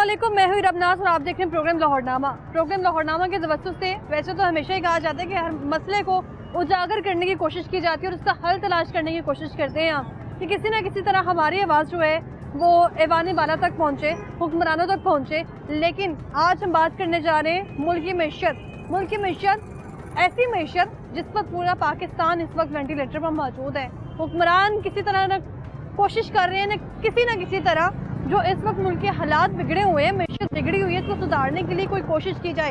अस्सलामुअलैकुम, मैं हूं रबनास और आप देख रहे हैं प्रोग्राम लाहौरनामा। प्रोग्राम लाहौरनामा के तवज्जुह से वैसे तो हमेशा ही कहा जाता है कि हर मसले को उजागर करने की कोशिश की जाती है और उसका हल तलाश करने की कोशिश करते हैं हम कि किसी न किसी तरह हमारी आवाज़ जो है वो ऐवान बाला तक पहुँचे, हुक्मरानों तक पहुँचे। लेकिन आज हम बात करने जा रहे हैं मुल्क की मैशत, ऐसी मैशत जिस पर पूरा पाकिस्तान इस वक्त वेंटिलेटर पर मौजूद है। हुक्मरान किसी तरह न कोशिश कर रहे हैं न किसी तरह जो इस वक्त मुल्क के हालात बिगड़े हुए हैं, मैशत बिगड़ी हुई है, इसको सुधारने के लिए कोई कोशिश की जाए।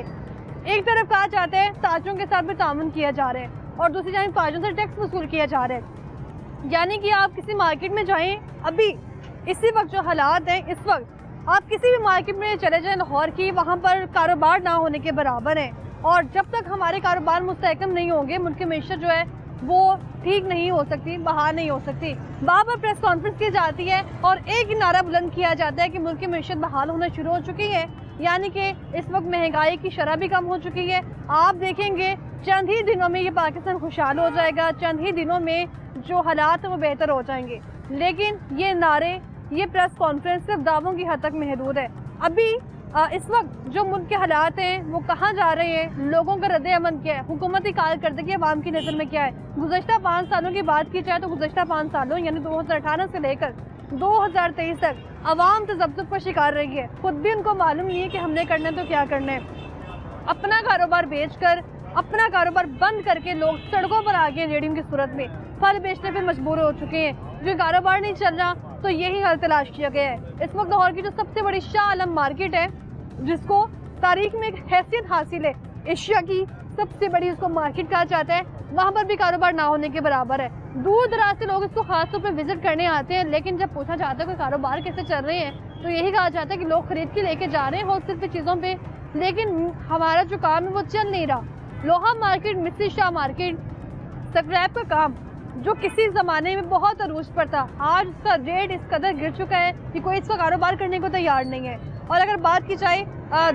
एक तरफ कहा जाता है ताजरों के साथ भी ताउन किया जा रहा है और दूसरी जानब ताजरों से टैक्स वसूल किया जा रहा है। यानी कि आप किसी मार्केट में जाएं, अभी इसी वक्त जो हालात हैं, इस वक्त आप किसी भी मार्केट में चले जाएं लाहौर की, वहाँ पर कारोबार ना होने के बराबर है। और जब तक हमारे कारोबार मुस्तहकम नहीं होंगे, मुल्क की मैशत जो है वो ठीक नहीं हो सकती, बहाल नहीं हो सकती। बार बार प्रेस कॉन्फ्रेंस की जाती है और एक ही नारा बुलंद किया जाता है कि मुल्क की मैशत बहाल होना शुरू हो चुकी है। यानी कि इस वक्त महंगाई की शरह भी कम हो चुकी है। आप देखेंगे चंद ही दिनों में ये पाकिस्तान खुशहाल हो जाएगा, चंद ही दिनों में जो हालात हैं वो बेहतर हो जाएंगे। लेकिन ये नारे, ये प्रेस कॉन्फ्रेंस सिर्फ दावों की हद तक महदूद है। अभी इस वक्त जो मुल्क के हालात हैं वो कहाँ जा रहे हैं, लोगों का रद्द अमल क्या है, हुकूमती कारकर्दगी अवाम की नज़र में क्या है। गुज़श्ता 5 सालों की बात की जाए तो गुज़श्ता 5 सालों यानी 2018 से लेकर 2023 तक अवाम तज़ब्ज़ुब का शिकार रही है। खुद भी उनको मालूम नहीं है कि हमने करना है तो क्या करना है। अपना कारोबार बेचकर, अपना कारोबार बंद करके लोग सड़कों पर आ गए रेडियो की सूरत में फल बेचने पर मजबूर हो चुके हैं। जो कारोबार नहीं चल रहा तो यही हल तलाश किया गया है। इस वक्त लाहौर की जो सबसे बड़ी शाह आलम मार्केट है, जिसको तारीख में एक हैसियत हासिल है, एशिया की सबसे बड़ी उसको मार्केट कहा जाता है, वहाँ पर भी कारोबार ना होने के बराबर है। दूर दराज से लोग इसको खास तौर पर विजिट करने आते हैं, लेकिन जब पूछा जाता है कोई कारोबार कैसे चल रहे हैं तो यही कहा जाता है कि लोग खरीद के लेके जा रहे हैं होलसेल पे चीज़ों पे, लेकिन हमारा जो काम है वो चल नहीं रहा। लोहा मार्केट, मिस्त्री शाह मार्केट, स्क्रैप का काम जो किसी ज़माने में बहुत अरूज पर था, आज उसका रेट इस कदर गिर चुका है कि कोई इसका कारोबार करने को तैयार नहीं है। और अगर बात की जाए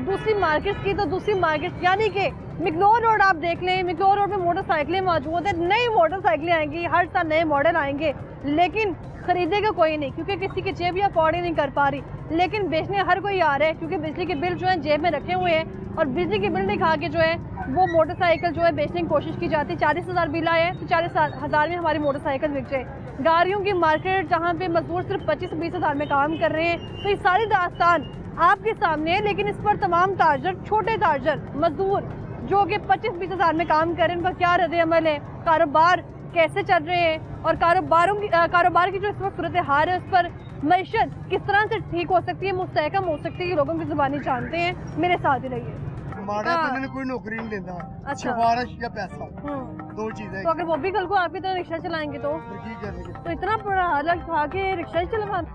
दूसरी मार्केट्स की, तो दूसरी मार्केट्स यानी कि मिगलोर रोड आप देख लें, मिगलोर रोड में मोटरसाइकिलें मौजूद है, नई मोटरसाइकिलें आएंगी, हर साल नए मॉडल आएंगे, लेकिन खरीदेगा कोई नहीं क्योंकि किसी की जेब या अफोर्ड ही नहीं कर पा रही। लेकिन बेचने हर कोई आ रहा है क्योंकि बिजली के बिल जो है जेब में रखे हुए हैं और बिजली के बिल दिखा के जो है वो मोटरसाइकिल जो है बेचने की कोशिश की जाती है। 40,000 बिल आए तो 40,000 में हमारी मोटरसाइकिल बिक जाए। गाड़ियों की मार्केट जहाँ पे मजदूर सिर्फ 25-20 हज़ार में काम कर रहे हैं, तो ये सारी दास्तान आपके सामने है। लेकिन इस पर तमाम ताजर, छोटे ताजर, मजदूर जो कि 25-20 हज़ार में काम कर रहे हैं, उनका क्या रद्द अमल है, कारोबार कैसे चल रहे हैं और कारोबार की जो इस वक्त सूरत हाल है उस पर मैशत किस तरह से ठीक हो सकती है, मुस्तहकम हो सकती है, लोगों की जुबानी जानते हैं। मेरे साथ ही रहिए। माड़ा बंदे कोई नौकरी नहीं देता, सिफारिश या पैसा, दो चीजें। तो अगर वो भी कल को आपकी तरह रिक्शा चलाएंगे तो इतना बुरा हाल खा के रिक्शा ही चलवाना।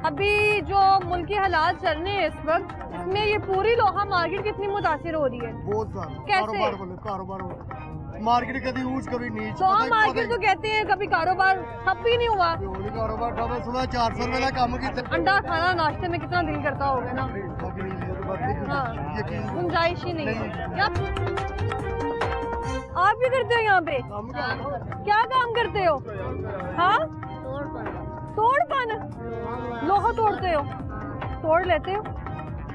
अभी जो मुल्क के हालात चल रहे हैं इस वक्त, इसमें ये पूरी लोहा मार्केट कितनी मुतासिर हो रही है। बहुत सारा कैसे कारोबार मार्केट कभी ऊंच कभी नीच। तो मार्केट तो कहते हैं कभी कारोबार ठप ही नहीं हुआ। कारोबार ठप सुना 400 रुपए का काम किया। अंडा खाना नाश्ते में कितना दिल करता होगा ना। गुंजाइश ही नहीं है। आप भी करते हो यहाँ पे? क्या काम करते हो? हाँ, तोड़पन, लोहा तोड़ते हो, तोड़ लेते हो।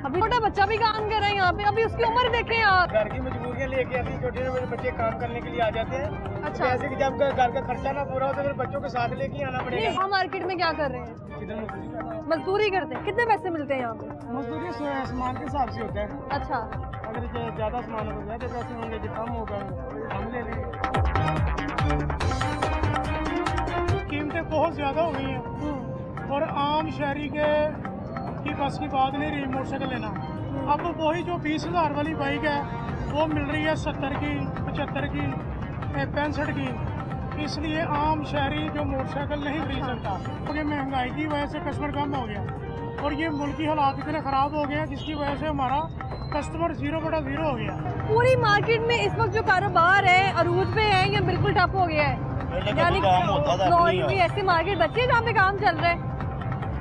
अभी छोटा बच्चा भी काम कर रहा है यहाँ पे, अभी उसकी उम्र देखें आप। घर की मजबूरियाँ लेके अभी छोटे बच्चे काम करने के लिए आ जाते हैं। अच्छा, जैसे कि जब घर का खर्चा ना पूरा हो तो फिर बच्चों के साथ लेके आना पड़ेगा। यहाँ मार्केट में क्या कर रहे हैं? मजदूरी करते हैं। कितने पैसे मिलते हैं यहाँ पे? मजदूरी सामान के हिसाब से होता है। अच्छा, अगर ज्यादा सामान होगा तो पैसे होंगे, जो कम होगा हम ले लेंगे। कीमतें बहुत ज्यादा हो गई हैं और आम शहरी की बस की बात नहीं रही मोटरसाइकिल लेना। अब वही जो 20,000 वाली बाइक है वो मिल रही है 70 की, 75 की, 65 की। इसलिए आम शहरी जो मोटरसाइकिल नहीं खरीद सकता क्योंकि महंगाई की वजह से कस्टमर कम हो गया और ये मुल्की हालात इतने ख़राब हो गए जिसकी वजह से हमारा कस्टमर 0/0 हो गया। पूरी मार्केट में इस वक्त जो कारोबार है अरूज पे है या बिल्कुल ठप हो गया है? यानी कोई ऐसी मार्केट बची है जहाँ पे काम चल रहा है?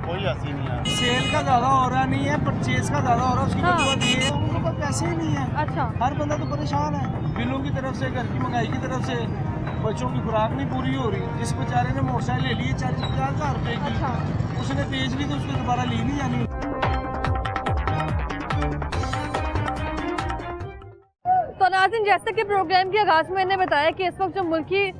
कोई ऐसी नहीं है। सेल का ज्यादा हो रहा नहीं है, परचेज का ज्यादा हो रहा है, उसकी वजह ये है उनको पैसे ही नहीं है। अच्छा, हर बंदा तो परेशान है, बिलों की तरफ से, घर की महंगाई की तरफ से। बच्चों की खुराक नहीं पूरी हो रही। जिस बेचारे ने मोटरसाइकिल ले ली 40-50 रुपए की, अच्छा उसने बेच ली तो उसको दोबारा ली नहीं जानी। तो नाज़रीन, जैसे कि प्रोग्राम के आगाज़ में मैंने बताया कि इस वक्त जो मुल्की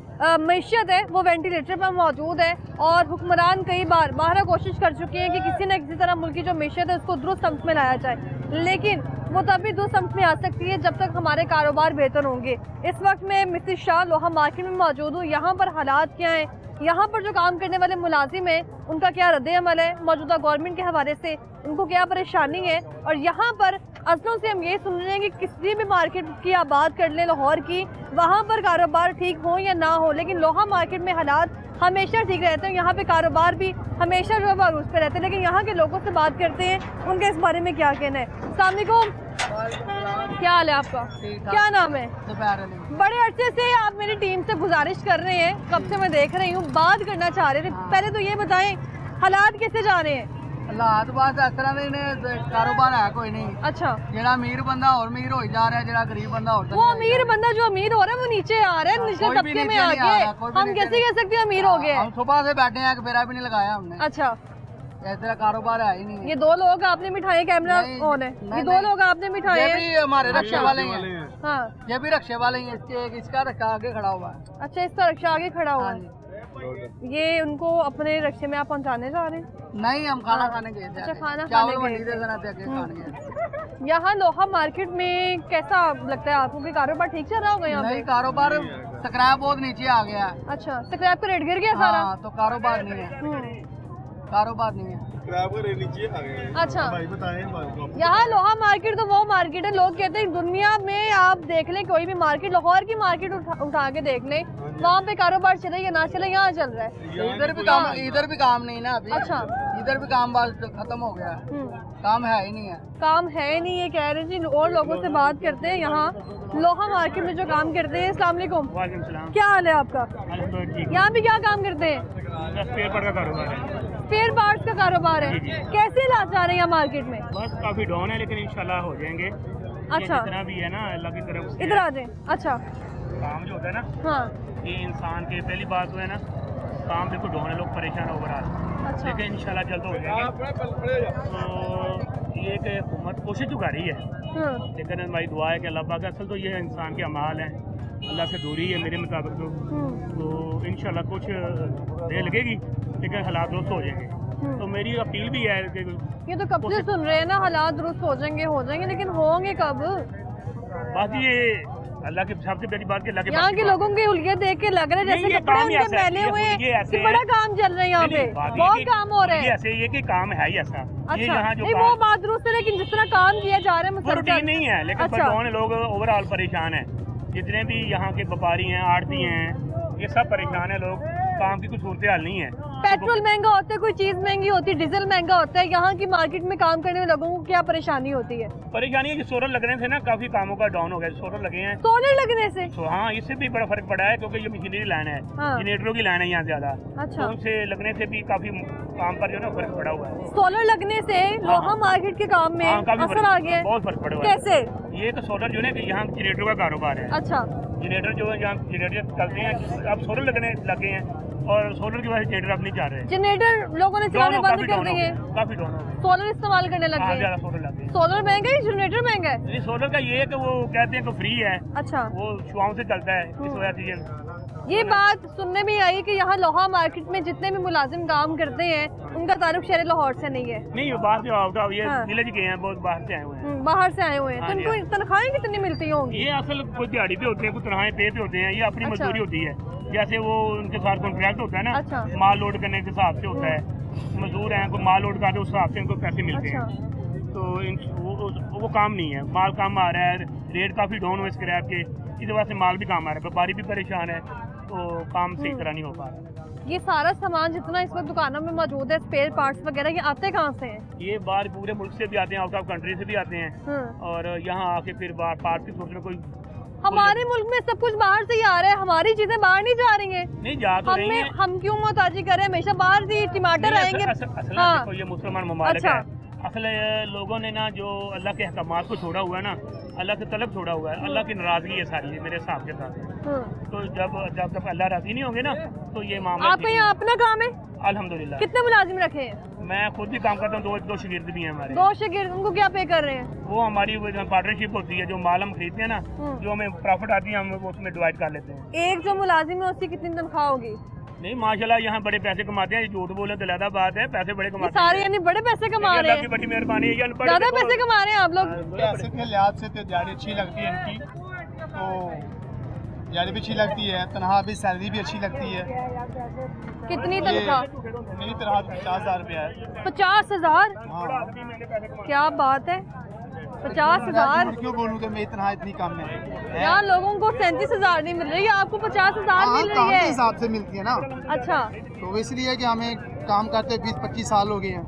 मैशियत है वो वेंटिलेटर पर मौजूद है और हुक्मरान कई बार बारहा कोशिश कर चुके हैं कि किसी न किसी तरह मुल्क की जो मैशियत है उसको दुरुस्त समत में लाया जाए, लेकिन वो तभी दुरुस्त समत में आ सकती है जब तक हमारे कारोबार बेहतर होंगे। इस वक्त मैं मिसिस शाह लोहा मार्केट में मौजूद हूँ। यहाँ पर हालात क्या हैं, यहाँ पर जो काम करने वाले मुलाजिम हैं उनका क्या रद्द-ए-अमल है, मौजूदा गवर्नमेंट के हवाले से उनको क्या परेशानी है, और यहाँ पर अजलों से हम ये सुन रहे हैं कि किसी भी मार्केट की आप बात कर लें लाहौर की, वहाँ पर कारोबार ठीक हो या ना हो, लेकिन लोहा मार्केट में हालात हमेशा ठीक रहते हैं। यहाँ पे कारोबार भी हमेशा जो है वो अरूज पे रहते हैं। लेकिन यहाँ के लोगों से बात करते हैं, उनके इस बारे में क्या कहना है। अस्सलाम वालेकुम, क्या हाल है आपका, क्या नाम है? बड़े अच्छे से आप मेरी टीम से गुजारिश कर रहे हैं, कब से मैं देख रही हूँ, बात करना चाह रहे थे। पहले तो ये बताएं हालात कैसे जा रहे हैं? हालात बस इस तरह दे ने, कारोबार है कोई नहीं। अच्छा, जेड़ा अमीर बंदा और अमीर हो जा रहा है, जेड़ा गरीब बंदा और वो अमीर बंदा जो अमीर हो रहा है वो नीचे आ रहा है, निचले कोई भी तबके में नीचे आ नहीं आ गए। रहा, कोई भी हम नीचे कैसे कह सकते हैं अमीर हो गए? हम सुबह से बैठे हैं, फेरा भी नहीं लगाया हमने। अच्छा, इस तरह कारोबार है ही नहीं। ये दो लोग आपने मिठाई, कैमरा नहीं, ऑन है, नहीं, ये दो नहीं। लोग आपने मिठाई ये है। भी हमारे रक्षे वाले ही हैं। हाँ, ये भी रक्षे वाले ही हैं। इसका रक्षा आगे खड़ा हुआ है। अच्छा, इसका रक्षा आगे खड़ा हुआ हाँ है। जी। ये उनको अपने रक्षे में आप पहुंचाने जा रहे हैं? नहीं, हम खाना खाने गए थे। अच्छा, खाना चावल खाने मंडी गए से थे। जना थे आगे खाने गए। यहाँ लोहा मार्केट में कैसा लगता है आपको कि कारोबार ठीक चल रहा होगा यहाँ नहीं, पे? कारोबार स्क्रैप बहुत नीचे आ गया है। अच्छा, स्क्रैप का रेट गिर गया सारा? हाँ, तो कारोबार नहीं है, कारोबार नहीं है। अच्छा, यहाँ लोहा मार्केट तो वो मार्केट है, लोग कहते हैं दुनिया में आप देख लें कोई भी मार्केट, लाहौर की मार्केट उठा के देख लें, वहाँ पे कारोबार चले या ना चले, यहाँ चल रहा है। इधर भी काम नहीं ना अभी। अच्छा, इधर भी काम बस खत्म हो गया है, काम है ही नहीं है। काम है नहीं, ये कह रहे जी। और लोगों से बात करते हैं यहाँ लोहा मार्केट में जो काम करते हैं। अस्सलाम वालेकुम, क्या हाल है आपका? यहाँ भी क्या काम करते हैं? स्पेयर पार्ट्स का कारोबार है। कैसे हालात जा रहे हैं यहाँ मार्केट में? बस काफी डाउन है, लेकिन इंशाल्लाह हो जाएंगे। अच्छा, जितना भी है ना अल्लाह की तरफ से इधर आ जाए। अच्छा, काम जो होता है ना, हाँ, ये इंसान के पहली बात तो है ना, काम देखो डाउन है, लोग परेशान हो रहा है, अच्छा, लेकिन इंशाल्लाह जल्द हो जाएंगे। तो ये कि हुकूमत कोशिश तो कर रही है, लेकिन हमारी दुआ है कि अल्लाह पाक, असल तो ये इंसान के अमाल हैं, अल्लाह से दूरी है मेरे मुताबिक तो इंशाल्लाह कुछ देर लगेगी, लेकिन हालात दुरुस्त हो जाएंगे। तो मेरी अपील भी है कि ये तो कब से सुन रहे हैं ना, हालात दुरुस्त हो जाएंगे, लेकिन होंगे कब? बात ये अल्लाह की सबसे बड़ी बात कि अल्लाह के यहाँ के लोगों के हुलिये देख के लग रहा है जैसे नहीं, ये कपड़े काम ही उनके ऐसा है, मैले हुए ये हैं ऐसे कि है। बड़ा काम चल रहा है यहाँ पे, बहुत काम हो रहा है। ऐसे ये कि काम है ही ऐसा। ये अच्छा, यहाँ जो नहीं वो बात दुरुस्त है, लेकिन जिस तरह काम किया जा रहा है वो मुसलसल रूटीन नहीं है, लेकिन अच्छा, कौन लोग ओवरऑल परेशान हैं। जितने भी यहाँ के व्यापारी हैं, आड़ती हैं, ये सब परेशान है। लोग काम की कुछ सूरत हाल नहीं है। पेट्रोल महंगा होता है, कोई चीज महंगी होती है, डीजल महंगा होता है, यहाँ की मार्केट में काम करने वाले लोगों को क्या परेशानी होती है? परेशानी है कि सोलर लगने से ना काफी कामों का डाउन हो गया। सोलर लगे हैं सोलर लगने से? तो हाँ, इससे भी बड़ा फर्क पड़ा है, क्योंकि ये मशीनरी लाइन है, हाँ। जनरेटरों की लाइन है यहाँ ज्यादा, अच्छा, तो उनसे लगने से भी काफी काम पर जो है ना फर्क पड़ा हुआ है। सोलर लगने से लोहा मार्केट के काम में हाँ, काफी असर आ गया है? बहुत फर्क पड़ा हुआ है। कैसे? ये तो सोलर जो है कि यहाँ जनरेटर का कारोबार है। अच्छा, जनरेटर जो है यहाँ जनरेटर चलते हैं, अब सोलर लगने लगे हैं, और सोलर की वजह से जनरेटर अब नहीं जा रहे हैं। जनरेटर लोगों ने चलाने बंद कर दिए, काफी डाउन हो गए, सोलर इस्तेमाल करने लग हाँ, गए। ज्यादा सोलर लगे। सोलर महंगा है, जनरेटर महंगा है? नहीं, सोलर का ये है कि वो कहते हैं कि फ्री है, अच्छा, वो शुआओं से चलता है, इस वजह से ये बात सुनने में आई कि यहाँ लोहा मार्केट में जितने भी मुलाजिम काम करते हैं उनका ताल्लुक शहर लाहौर से नहीं है। नहीं, बाहर से होगा, ये हाँ। विलेज गए हैं, बहुत बाहर से आए हुए हैं। बाहर से आए हुए हैं, हाँ तो जी, उनको तनख्वाहें कितनी मिलती होंगी? ये असल कोई दिहाड़ी पे होते हैं, कुछ तनख्वाहें पे होते हैं, ये अपनी अच्छा। मजदूरी होती है। जैसे वो उनके साथ कॉन्ट्रैक्ट होता है ना, अच्छा। माल लोड करने के हिसाब से होता है, मजदूर हैं, कोई माल लोड करते उस हिसाब से उनको पैसे मिलते अच्छा, हैं। तो वो काम नहीं है, माल कम आ रहा है, रेट काफी डाउन हुए स्क्रैप के, इस वजह से माल भी कम आ रहा है, व्यापारी भी परेशान है, तो काम सही तरह नहीं हो पा रहा। ये सारा सामान जितना इस वक्त दुकानों में मौजूद है, स्पेयर पार्ट्स वगैरह, ये आते कहाँ से हैं? ये बाहर पूरे मुल्क से भी आते हैं, आउट ऑफ कंट्री से भी आते हैं, और यहाँ आके फिर पार्ट की सूरत में कोई हमारे मुल्क में सब कुछ बाहर से ही आ रहा है, हमारी चीजें बाहर नहीं जा रही हैं। नहीं जा तो रही हैं। हम क्यों मोहताजी कर रहे हैं? हमेशा बाहर से टमाटर आएंगे। असल हाँ। देखो, ये मुसलमान ममालिक अच्छा। है, असल लोगों ने ना जो अल्लाह के अहकामात को छोड़ा हुआ है ना, अल्लाह की तलब छोड़ा हुआ है, अल्लाह की नाराजगी है सारी मेरे हिसाब के साथ। तो जब जब तक अल्लाह राजी नहीं होंगे ना तो ये मामला। आपका यहाँ अपना काम है? अल्हम्दुलिल्लाह। कितने मुलाजिम रखे हैं? मैं खुद भी काम करता हूँ, दो शागिर्द भी हैं हमारे। 2 शागिर्द, उनको क्या पे कर रहे हैं? वो हमारी पार्टनरशिप होती है, जो माल हम खरीदते हैं ना, जो हमें प्रॉफिट आती है हम वो उसमें डिवाइड कर लेते हैं। एक जो मुलाजिम है उसकी कितनी तनख्वाह होगी? नहीं माशाल्लाह यहाँ बड़े पैसे कमाते हैं, झूठ बोले तो अलग बात है, पैसे बड़े ये कमाते सारे हैं। यानी बड़े पैसे कमा रहे अल्लाह की हैं, बड़ी मेहरबानी है। ये अनपढ़ ज्यादा देखो, पैसे कमा रहे हैं आप लोग। पैसे के लिहाज से तो दिहाड़ी अच्छी लगती है इनकी, तो दिहाड़ी भी अच्छी लगती है, तनख्वाह भी, सैलरी भी अच्छी लगती है। कितनी तनख्वाह? मेरी तनख्वाह 50,000 रुपया है। 50,000? हाँ, क्या बात है, 50,000? मैं क्यों बोलूँ कि मेरी तनख्वाह इतनी कम है? यहाँ लोगों को 37,000 नहीं मिल रही, आपको 50,000 हाँ, मिल काम रही के है। हिसाब से मिलती है ना, अच्छा, तो इसलिए कि हमें काम करते 20-25 साल हो गए हैं,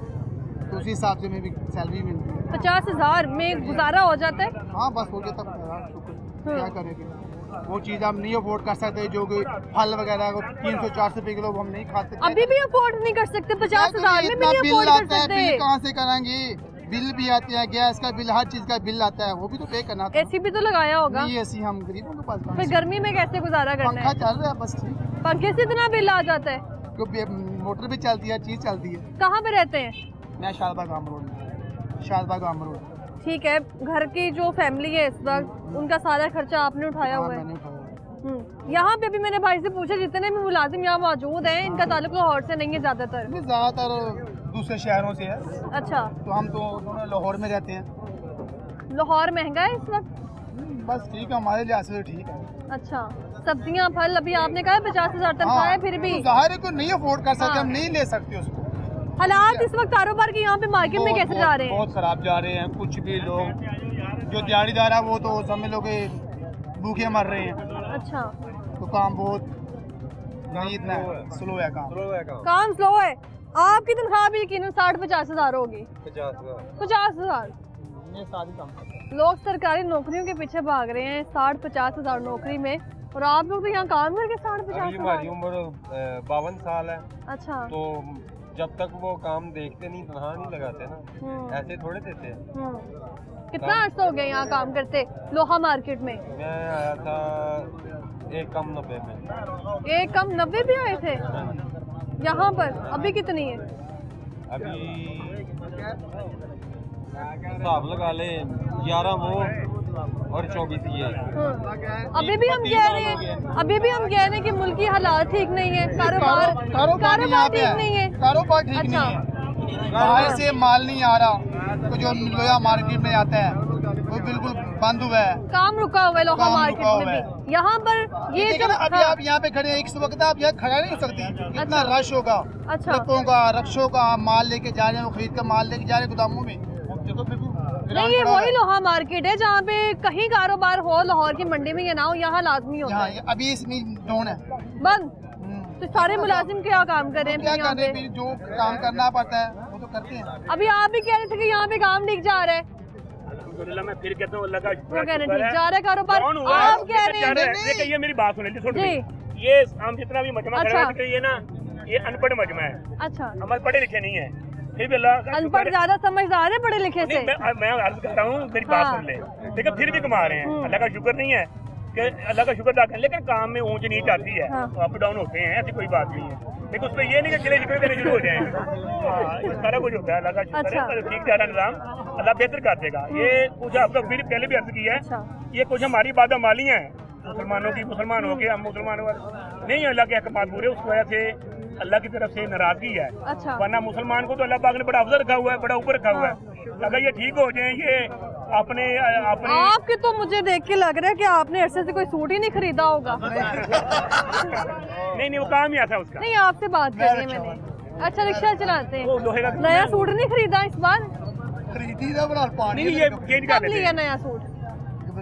तो उसी हिसाब से हमें भी सैलरी मिलती है। 50,000 में गुजारा हो जाता है? हाँ बस हो गया, तब शुक्र, क्या करेंगे। वो चीज़ हम नहीं अफोर्ड कर सकते, जो कि फल वगैरह को 300-400 रुपये किलो हम नहीं खाते। अभी भी अफोर्ड नहीं कर सकते? 50,000 में भी इतना नहीं बिल अफोर्ड कर आता है, सकते? बिल कहाँ से कराएंगे? बिल भी आते हैं, गैस का बिल, हर चीज़ का बिल आता है, वो भी तो पे करना था। एसी भी तो लगाया होगा? नहीं एसी हम गरीबों के पास कहाँ फिर से? गर्मी में कैसे गुजारा करना पंखा है? चल रहा है बस, ठीक। पंखे से इतना बिल आ जाता है? क्योंकि मोटर भी चलती है, चीज़ चलती है। कहाँ पे रहते हैं? मैं शारदा गाम रोड में, शारदा गाम रोड। ठीक है, घर की जो फैमिली है इस वक्त, उनका सारा खर्चा आपने उठाया हाँ, हुआ है? मैंने उठाया। यहाँ पे भी मैंने भाई से पूछा, जितने भी मुलाजिम यहाँ मौजूद हैं इनका ताल्लुक लाहौर से नहीं है ज्यादातर? नहीं, ज़्यादातर दूसरे शहरों से है, अच्छा, तो हम तो दोनों लाहौर में रहते हैं। लाहौर महंगा है इस वक्त? बस ठीक है, हमारे लिहाज से तो ठीक है। अच्छा, सब्जियाँ फल, अभी आपने कहा 50,000 तनख्वाह है, फिर भी तो ज़ाहिर है को नहीं अफोर्ड कर सकते, हाँ। हम नहीं ले सकते उसको। हालात इस वक्त कारोबार के यहाँ पे मार्केट में कैसे जा रहे हैं? बहुत खराब जा रहे हैं। कुछ भी लोग जो दिहाड़ीदार है वो तो समझ लो कि भूखे मर रहे हैं, अच्छा, तो काम बहुत नहीं, इतना स्लो है काम। काम स्लो है। आपकी तनख्वाह भी यकीनन 60-50,000 होगी? 50,000? ये सारी काम करते हैं। लोग सरकारी नौकरियों के पीछे भाग रहे हैं 60-50,000 नौकरी में, और आप लोग तो यहाँ काम करके 60-50,000? हमारी उम्र 52 साल है, अच्छा, तो जब तक वो काम देखते नहीं, तनख्वाह नहीं लगाते ना, ऐसे थोड़े देते हैं। कितना अर्सा हो गया यहाँ काम करते लोहा मार्केट में? मैं आया था 1 कम 90 में। 1 कम 90 भी आए थे यहाँ पर? अभी कितनी है? अभी हिसाब लगा ले 11 वो और 24 ये। अभी भी हम कह रहे हैं कि मुल्क की हालात ठीक नहीं है, कारोबार ठीक नहीं है। कारोबार ठीक अच्छा। नहीं है, बाहर से माल नहीं आ रहा, तो जो लोया मार्केट में आता है वो बिल्कुल बंद हुआ है, काम रुका हुआ है लोहा काम मार्केट रुका में हुआ भी। यहाँ पर ये देखिए जो ना, अभी आप यहाँ पे खड़े हैं, इस वक्त आप यहाँ खड़ा नहीं हो सकती, इतना रश होगा, अच्छा, ट्रकों का, रक्षों का, माल लेके जा रहे हैं, वो खरीद कर माल लेके जा रहे हैं गोदामों में। देखो बिल्कुल नहीं, ये वही लोहा मार्केट है जहाँ पे कहीं कारोबार हो लाहौर की मंडी में या ना हो, यहाँ लाजमी होता है यहाँ अभी इसमें डाउन है। बंद। तो सारे मुलाजिम क्या काम कर रहे हैं क्या फिर यहाँ करने, पे? फिर जो काम करना पड़ता है वो तो करते हैं। अभी आप भी कह रहे थे कि यहाँ पे काम ठीक जा रहा है, अल्हम्दुलिल्लाह मैं फिर कहता हूँ अल्लाह का वो कह रहे हैं ठीक जा रहा है कारोबार, कौन हुआ? आप कह रहे हैं देखिए ये मेरी बात सुन लीजिए थोड़ी जी। सी। ये हम जितना भी मजमा अच्छा। खड़ा है, ये ना ये अनपढ़ मजमा है, अच्छा, हमारे पढ़े लिखे नहीं है, फिर भी अल्लाह का अनपढ़ शुक्र है। ज्यादा समझदार है पढ़े लिखे से? नहीं, मैं अर्ज कर रहा हूँ, मेरी बात हाँ। सुन ले, लेकिन फिर भी कमा रहे हैं, अल्लाह का शुक्र नहीं है कि अल्लाह का शुक्र अदा करें, लेकिन काम में ऊंच नीच आती है, हाँ। अप डाउन होते हैं, ऐसी कोई बात नहीं है, लेकिन उस पर ये नहीं कि गिले शिकवे करने शुरू हो जाए। हाँ, ये सारा कुछ होता है, अल्लाह का शुक्र अच्छा। है, ठीक जा रहा निज़ाम, अल्लाह बेहतर कर देगा। ये कुछ आपका पहले भी अर्ज किया है, अच्छा, ये कुछ हमारी बाधा मालियाँ हैं मुसलमानों की, मुसलमान हो के हम मुसलमानों नहीं, अल्लाह के अहकाम पूरे, उस वजह से अल्लाह की तरफ से नाराजगी है। अच्छा, वरना मुसलमान को तो अल्लाह पाक ने बड़ा अफजल रखा हुआ है, बड़ा ऊपर रखा हुआ है। अगर ये ठीक हो जाए, ये अपने अपने आपके तो मुझे देख के लग रहा है कि आपने अरसे से कोई सूट ही नहीं खरीदा होगा। नहीं वो काम ही ऐसा है उसका। नहीं, आपसे बात कर रही है मैंने। अच्छा, रिक्शा चलाते हैं, वो लोहे का नया सूट नहीं खरीदा इस बार? खरीदी था बड़ा पानी नहीं, ये चेंज कर कब देते लिया हैं। नया सूट?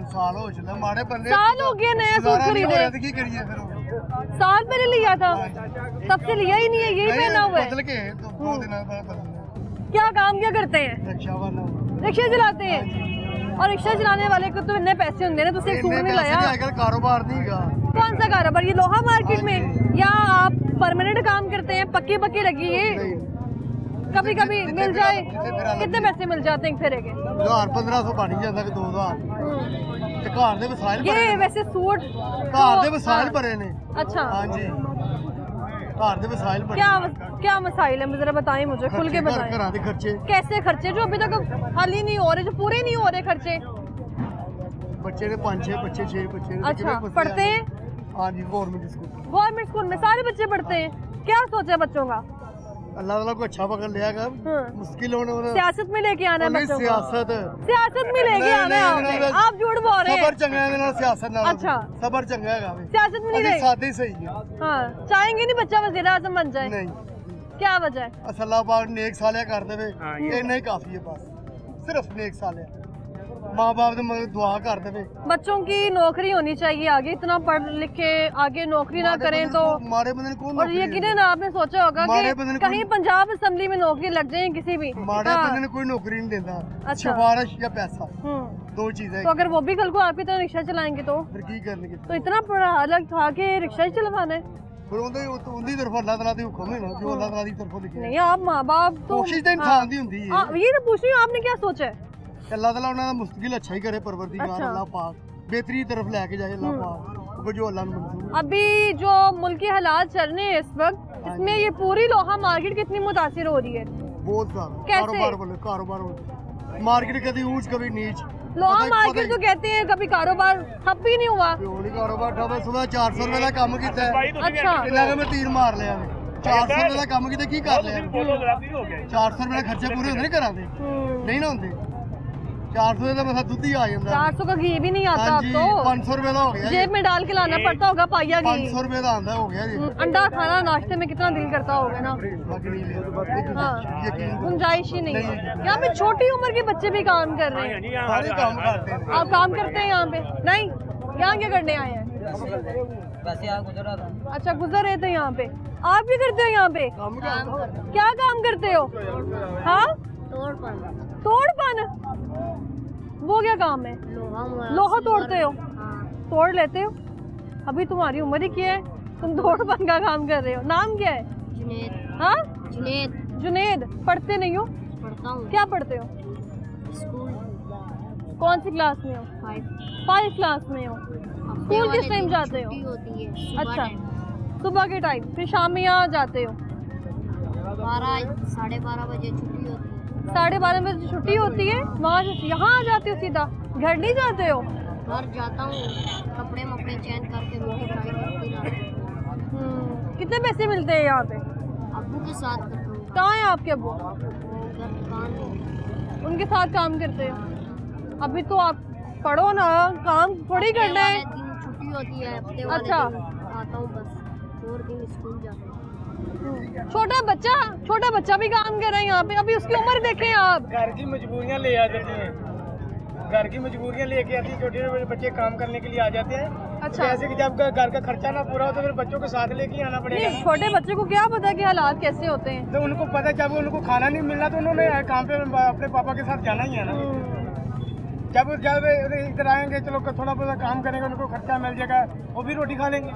साल हो चला, हमारे बंदे साल हो गया नया सूट गुजारा नहीं हो खरीदे, रहा था, की करिए फिर वो? साल पहले लिया था, तब से लिया ही नहीं है, यही पहना हुआ है। बदल के तो 2 दिन बाद बदल क्या काम क्या करते हैं? रक्षा वाला रिक्शा चलाते हैं, और रिक्शा चलाने वाले को तो इतने पैसे होंगे ना, तो उसे एक सूट नहीं लाया। अगर कारोबार नहीं का कौन सा कारोबार? ये लोहा मार्केट में, या आप परमानेंट काम करते हैं? पक्की लगी है? कभी कभी मिल जाए कितने पैसे मिल जाते हैं फेरे के? 1500 बन ही ਜਾਂਦਾ कि 2000 ਤੇ ਘਰ ਦੇ ਵਸਾਇਲ ये वैसे सूट ਘਰ ਦੇ ਵਸਾਇਲ ਭਰੇ ਨੇ अच्छा ਹਾਂਜੀ ਘਰ ਦੇ ਵਸਾਇਲ ਭਰੇ क्या मसाइल है जरा बताएं मुझे खुल के बताएं ਘਰਾਂ ਦੇ ਖਰਚੇ कैसे खर्चे जो अभी तक हल ही नहीं हो रहे जो पूरे नहीं हो रहे खर्चे ਬੱਚੇ ਨੇ 5-6 ਬੱਚे 6 ਬੱਚੇ ਨੇ अच्छा पढ़ते हैं ਹਾਂਜੀ ਗਵਰਨमेंट स्कूल गवर्नमेंट स्कूल में सारे बच्चे पढ़ते हैं क्या सोचा बच्चों का अल्लाह ताला को अच्छा पकड़ लिया कर मुश्किल होने वाला सियासत में लेके आना है नहीं बच्चों को सियासत में लेके आना है आपने आप झूठ बोल रहे सबर हैं चंगा है ना सियासत ना अच्छा सबर चंगा है वे सियासत में नहीं अभी गए सादे ही सही है हाँ चाहेंगे नहीं बच्चा वजीर आजम बन जाए नहीं क्या वजह है अल्लाह पाक नेक साले कर देवे हाँ, ये नहीं काफी है बस सिर्फ नेक साले माँ बाप ने मगर दुआ कर देवे बच्चों की नौकरी होनी चाहिए आगे इतना पढ़ लिख के आगे नौकरी ना करें तो मारे बंदे ने कौन और यकीनन आपने सोचा होगा मारे कि बंदे ने कहीं पंजाब असेंबली में नौकरी लग जाए किसी भी मारे हाँ। बंदे ने कोई नौकरी नहीं देता अच्छा। सिफारिश या पैसा हम्म। दो चीजें तो अगर वो भी कल को आपकी तरह रिक्शा चलाएंगे तो फिर की करने की तो इतना पढ़ा अलग था कि रिक्शा ही चलवाना है फिर उनकी तरफ अल्लाह ताला दी हुक्म है ना जो अल्लाह ताला दी तरफों लिखे नहीं आप माँ बाप तो कोशिश तो इंसान दी हुंदी है ये तो पूछ रही हूँ आपने क्या सोचा है अल्लाह ताला उन्होंने मुस्तकिल अच्छा ही करे परवरदिगार अच्छा। अल्लाह पाक बेहतरी तरफ लेके जाए अल्लाह पाक वो जो अल्लाह ने मंजूर है। अभी जो मुल्क के हालात चल रहे हैं इस वक्त इसमें ये पूरी लोहा मार्केट कितनी मुतासिर हो रही है बहुत ज्यादा कैसे? कारोबार बोले कारोबार बोले मार्केट कभी ऊंच कभी नीच लोहा मार्केट तो कहते हैं कभी कारोबार ठप ही नहीं हुआ नहीं कारोबार ठप है सुबह 400 रुपए का काम किया अच्छा इलाके में तीर मार लिया 400 रुपए का काम किया की कर लिया फोटोग्राफी हो गया 400 रुपए खर्चे पूरे होंगे नहीं करा दे नहीं ना होंगे 400 का मतलब दूध ही आ जाता 400 का घी भी नहीं आता हाँ अब जी तो 500 रुपए का हो गया जेब में डाल के लाना पड़ता होगा पाइया घी 500 रुपए का आंदा हो गया जी अंडा खाना नाश्ते में कितना दिल करता होगा ना बाकी नहीं ले हाँ यकीन गुंजाइश ही नहीं है यहाँ पे छोटी उम्र के बच्चे भी काम कर रहे हैं सारे काम करते हैं आप काम करते हैं यहाँ पे नहीं यहाँ क्या करने आए हैं वैसे यहाँ गुजरा था। अच्छा गुजर रहे थे यहाँ पे आप भी करते हो यहाँ पे काम करते हैं। क्या काम करते हो हाँ तोड़पन वो क्या काम है लोहा तोड़ते हो तोड़ लेते हो अभी तुम्हारी उम्र ही क्या है तुम तोड़पन का काम कर रहे हो नाम क्या है जुनेद हाँ जुनेद जुनेद पढ़ते नहीं हो पढ़ता हूँ क्या पढ़ते हो स्कूल कौन सी क्लास में हो 5 क्लास में हो स्कूल किस टाइम जाते हो छुट्टी होती है सुबह अच्छा टाइम। सुबह के टाइम फिर शाम में यहाँ जाते हो 12-12:30 बजे छुट्टी होती है। 12:30 बजे छुट्टी होती है वहाँ से यहाँ आ जाते हो सीधा घर नहीं जाते हो घर जाता हूँ कपड़े मपड़े चेंज करके रोटी फ्राई करती रहती कितने पैसे मिलते हैं यहाँ पे अब्बू के साथ करता हूँ कहाँ है आपके अब्बू वो उधर दुकान है। उनके साथ काम करते हो अभी तो आप पढ़ो ना काम थोड़ी हफ्ते करना वाले है दिन छुट्टी होती है हफ्ते वाले अच्छा। दिन आता हूँ बस 4 दिन स्कूल जाता हूँ। छोटा बच्चा भी काम कर रहा है यहाँ पे अभी उसकी उम्र देखें आप घर की मजबूरियाँ ले आ जाती हैं घर की मजबूरियाँ लेके आती हैं छोटे छोटे बच्चे काम करने के लिए आ जाते हैं अच्छा जैसे कि जब घर का खर्चा ना पूरा हो तो फिर बच्चों के साथ लेके ही आना पड़ेगा नहीं छोटे बच्चे को क्या पता कि हालात कैसे होते हैं तो उनको पता जब उनको खाना नहीं मिलना तो उन्होंने काम पे अपने पापा के साथ जाना ही है ना जब जब इधर आएंगे चलो थोड़ा बहुत काम करेंगे उनको खर्चा मिल जाएगा वो भी रोटी खा लेंगे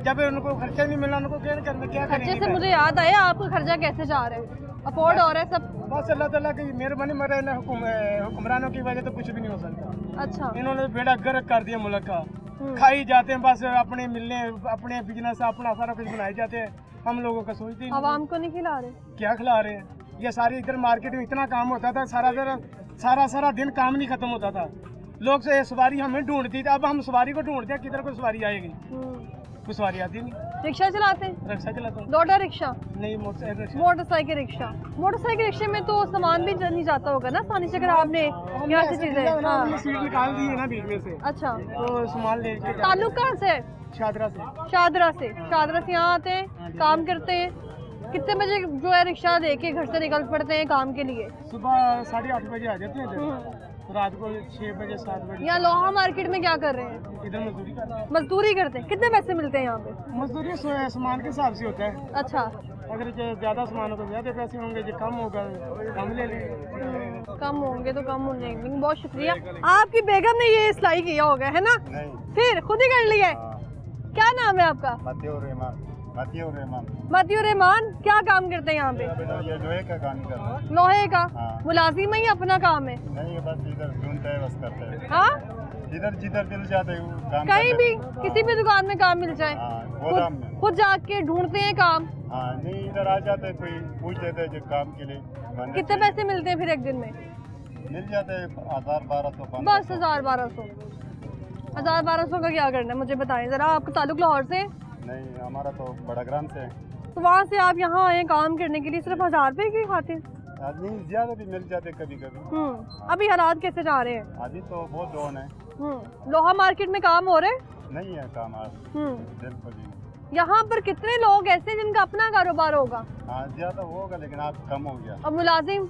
जब उनको खर्चा नहीं मिलना उनको क्या करना क्या खर्चे से करेंगे मुझे याद आया आपका खर्चा कैसे जा रहा है अफोर्ड हो रहा है सब बस अल्लाह ताला की मेहरबानी मरे हुक्मरानों की वजह तो कुछ भी नहीं हो सकता अच्छा इन्होंने बेड़ा गर्क कर दिया मुल्क का खाई जाते हैं बस अपने मिलने अपने बिजनेस अपना सारा कुछ बनाए जाते हैं हम लोगों का सोचते ही नहीं। आवाम को नहीं खिला रहे क्या खिला रहे हैं ये सारी इधर मार्केट में इतना काम होता था सारा दिन काम नहीं खत्म होता था लोग से सवारी हमें ढूंढती थी अब हम सवारी को ढूंढते हैं किधर कोई सवारी आएगी कोई सवारी आती नहीं रिक्शा चलाते हैं रिक्शा चलाता हूँ लोटा रिक्शा नहीं मोटरसाइकिल मोटरसाइकिल रिक्शे में तो सामान भी नहीं जाता होगा ना आसानी से अगर आपने यहाँ से चीजें हाँ सीट निकाल दी है ना बीच में से अच्छा तो सामान लेके ताल्लुक कहाँ से है शादरा से शादरा से यहाँ आते हैं काम करते हैं कितने बजे जो है रिक्शा लेके घर से निकल पड़ते हैं काम के लिए सुबह 8:30 बजे आ जाते हैं इधर रात को 6 बजे 7 बजे यहाँ लोहा मार्केट में क्या कर रहे हैं इधर मजदूरी करते हैं मजदूरी करते हैं कितने पैसे मिलते हैं यहाँ पे मजदूरी सामान के हिसाब से होता है अच्छा अगर जो ज्यादा सामान हो तो ज्यादा पैसे होंगे जो कम होगा कम ले लेंगे कम होंगे तो कम हो जाएंगे लेकिन बहुत शुक्रिया आपकी बेगम ने ये सिलाई किया होगा है ना फिर खुद ही कर लिया है क्या नाम है आपका मतियूर रहमान। मतियूर रहमान, क्या काम करते हैं यहाँ पे? ये लोहे का काम कर रहा है। लोहे का? हाँ। मुलाजिम ही अपना काम है? नहीं, बस इधर ढूंढते हैं, बस करते हैं। हाँ, इधर जिधर मिल जाते हैं वो काम कहीं करते भी हैं। किसी भी दुकान में काम मिल जाए? हाँ, गोदाम में। खुद जाके ढूंढते हैं काम? हाँ, नहीं इधर आ जाते हैं, कोई पूछ लेते हैं जो काम के लिए बनने कितने चाहिए। पैसे मिलते हैं फिर एक दिन में? मिल जाते हैं 1000-1200 बस 1000-1200। 1000-1200 का क्या करना है मुझे बताएं जरा। आपका ताल्लुक लाहौर से? नहीं, हमारा तो बड़ाग्राम से है। तो वहाँ से आप यहाँ आए काम करने के लिए सिर्फ 1000 रुपए की खातिर? आदमी ज्यादा भी मिल जाते कभी कभी। अभी हालात कैसे जा रहे हैं? अभी तो बहुत डाउन है। लोहा मार्केट में काम हो रहे हैं? नहीं है काम आज, बिल्कुल ही नहीं। यहाँ पर कितने लोग ऐसे हैं जिनका अपना कारोबार होगा? हाँ, ज्यादा होगा लेकिन आज कम हो गया। और मुलाजिम?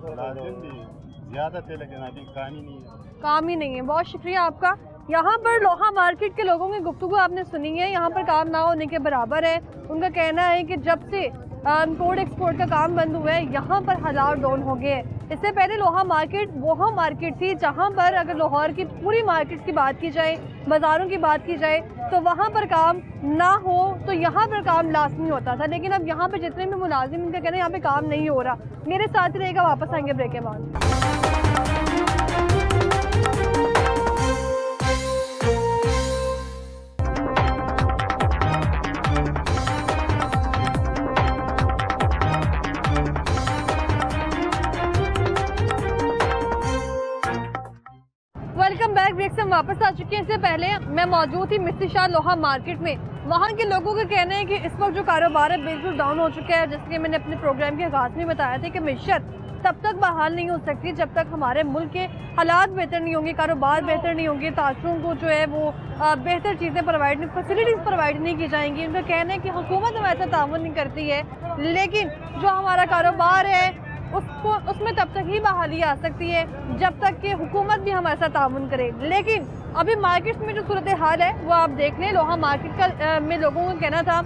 मुलाजिम भी ज्यादा थे लेकिन अभी काम ही नहीं है। काम ही नहीं है। बहुत शुक्रिया आपका। यहाँ पर लोहा मार्केट के लोगों की गुफ्तगू आपने सुनी है। यहाँ पर काम ना होने के बराबर है। उनका कहना है कि जब से इम्पोर्ट एक्सपोर्ट का काम बंद हुआ है यहाँ पर हालात डाउन हो गए हैं। इससे पहले लोहा मार्केट वो मार्केट थी जहाँ पर अगर लाहौर की पूरी मार्केट की बात की जाए, बाज़ारों की बात की जाए, तो वहाँ पर काम ना हो तो यहाँ पर काम लाजमी होता था। लेकिन अब यहाँ पर जितने भी मुलाजिम, इनका कहना है यहाँ पे काम नहीं हो रहा। मेरे साथ ही रहेगा, वापस आएंगे ब्रेक के बाद। Welcome back. ब्रेक से हम वापस आ चुके हैं। इससे पहले मैं मौजूद थी मिस्त्री शाह लोहा मार्केट में। वहाँ के लोगों का कहना है कि इस वक्त जो कारोबार है बिल्कुल डाउन हो चुका है। जैसे कि मैंने अपने प्रोग्राम के आगाज़ में बताया था कि मिशत तब तक बहाल नहीं हो सकती जब तक हमारे मुल्क के हालात बेहतर नहीं होंगे, कारोबार बेहतर नहीं होंगे, ताजरों को जो है वो बेहतर चीज़ें प्रोवाइड नहीं, फैसिलिटीज़ प्रोवाइड नहीं की जाएंगी। उनका कहना है कि हुकूमत हमारे साथ ताउन नहीं करती है, लेकिन जो हमारा कारोबार है उसमें तब तक ही बहाली आ सकती है जब तक कि हुकूमत भी हमारे साथ ताउन करे। लेकिन अभी मार्केट में जो सूरत हाल है वो आप देख लें। लोहा मार्केट का में लोगों का कहना था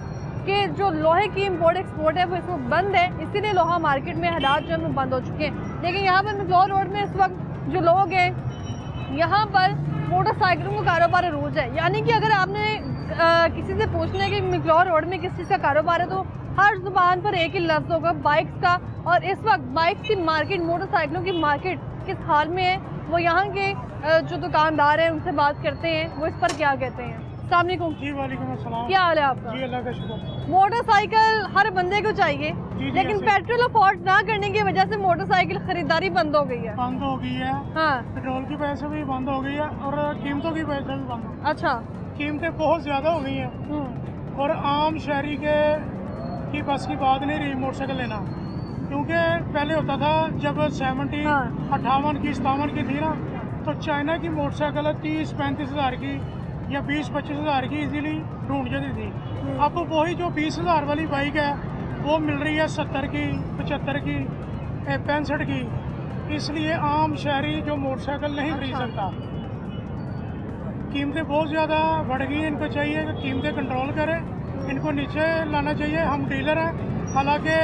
कि जो लोहे की इम्पोर्ट एक्सपोर्ट है वो इस वक्त बंद है, इसीलिए लोहा मार्केट में हालात जो है वो बंद हो चुके हैं। लेकिन यहाँ पर मैक्लोर रोड में इस वक्त जो लोग हैं यहाँ पर मोटरसाइकिलों का कारोबार अरूज है। यानी कि अगर आपने किसी से पूछना है कि मैक्लोर रोड में किस चीज़ का कारोबार है तो हर जुबान पर एक ही लफ्ज़ होगा, बाइक्स का। और इस वक्त बाइक्स की मार्केट, मोटरसाइकिलों की मार्केट किस हाल में है वो यहाँ के जो दुकानदार हैं उनसे बात करते हैं, वो इस पर क्या कहते हैं। अस्सलाम वालेकुम। जी वालेकुम अस्सलाम। क्या हाल है आपका? जी अल्लाह का शुक्र। मोटरसाइकिल हर बंदे को चाहिए, लेकिन ऐसे। पेट्रोल अफोर्ड ना करने की वजह से मोटरसाइकिल खरीदारी बंद हो गई है। बंद हो गई है। हाँ, पेट्रोल की वजह से भी बंद हो गई है और कीमतों की वजह से भी बंद हो गई। अच्छा। कीमतें बहुत ज़्यादा हो गई हैं और आम शहरी की बस की बात नहीं रही मोटरसाइकिल लेना। क्योंकि पहले होता था जब 70, 58 की 57 की थी ना, तो चाइना की मोटरसाइकिल 30-35 हज़ार की या 20-25 हज़ार की इजीली ढूंढ जाती थी। अब वही जो 20 हज़ार वाली बाइक है वो मिल रही है 70 की, 75 की, 65 की। इसलिए आम शहरी जो मोटरसाइकिल नहीं खरीद सकता। कीमतें बहुत ज़्यादा बढ़ गई हैं। इनको चाहिए कि कीमतें कंट्रोल करें, इनको नीचे लाना चाहिए। हम डीलर हैं, हालांकि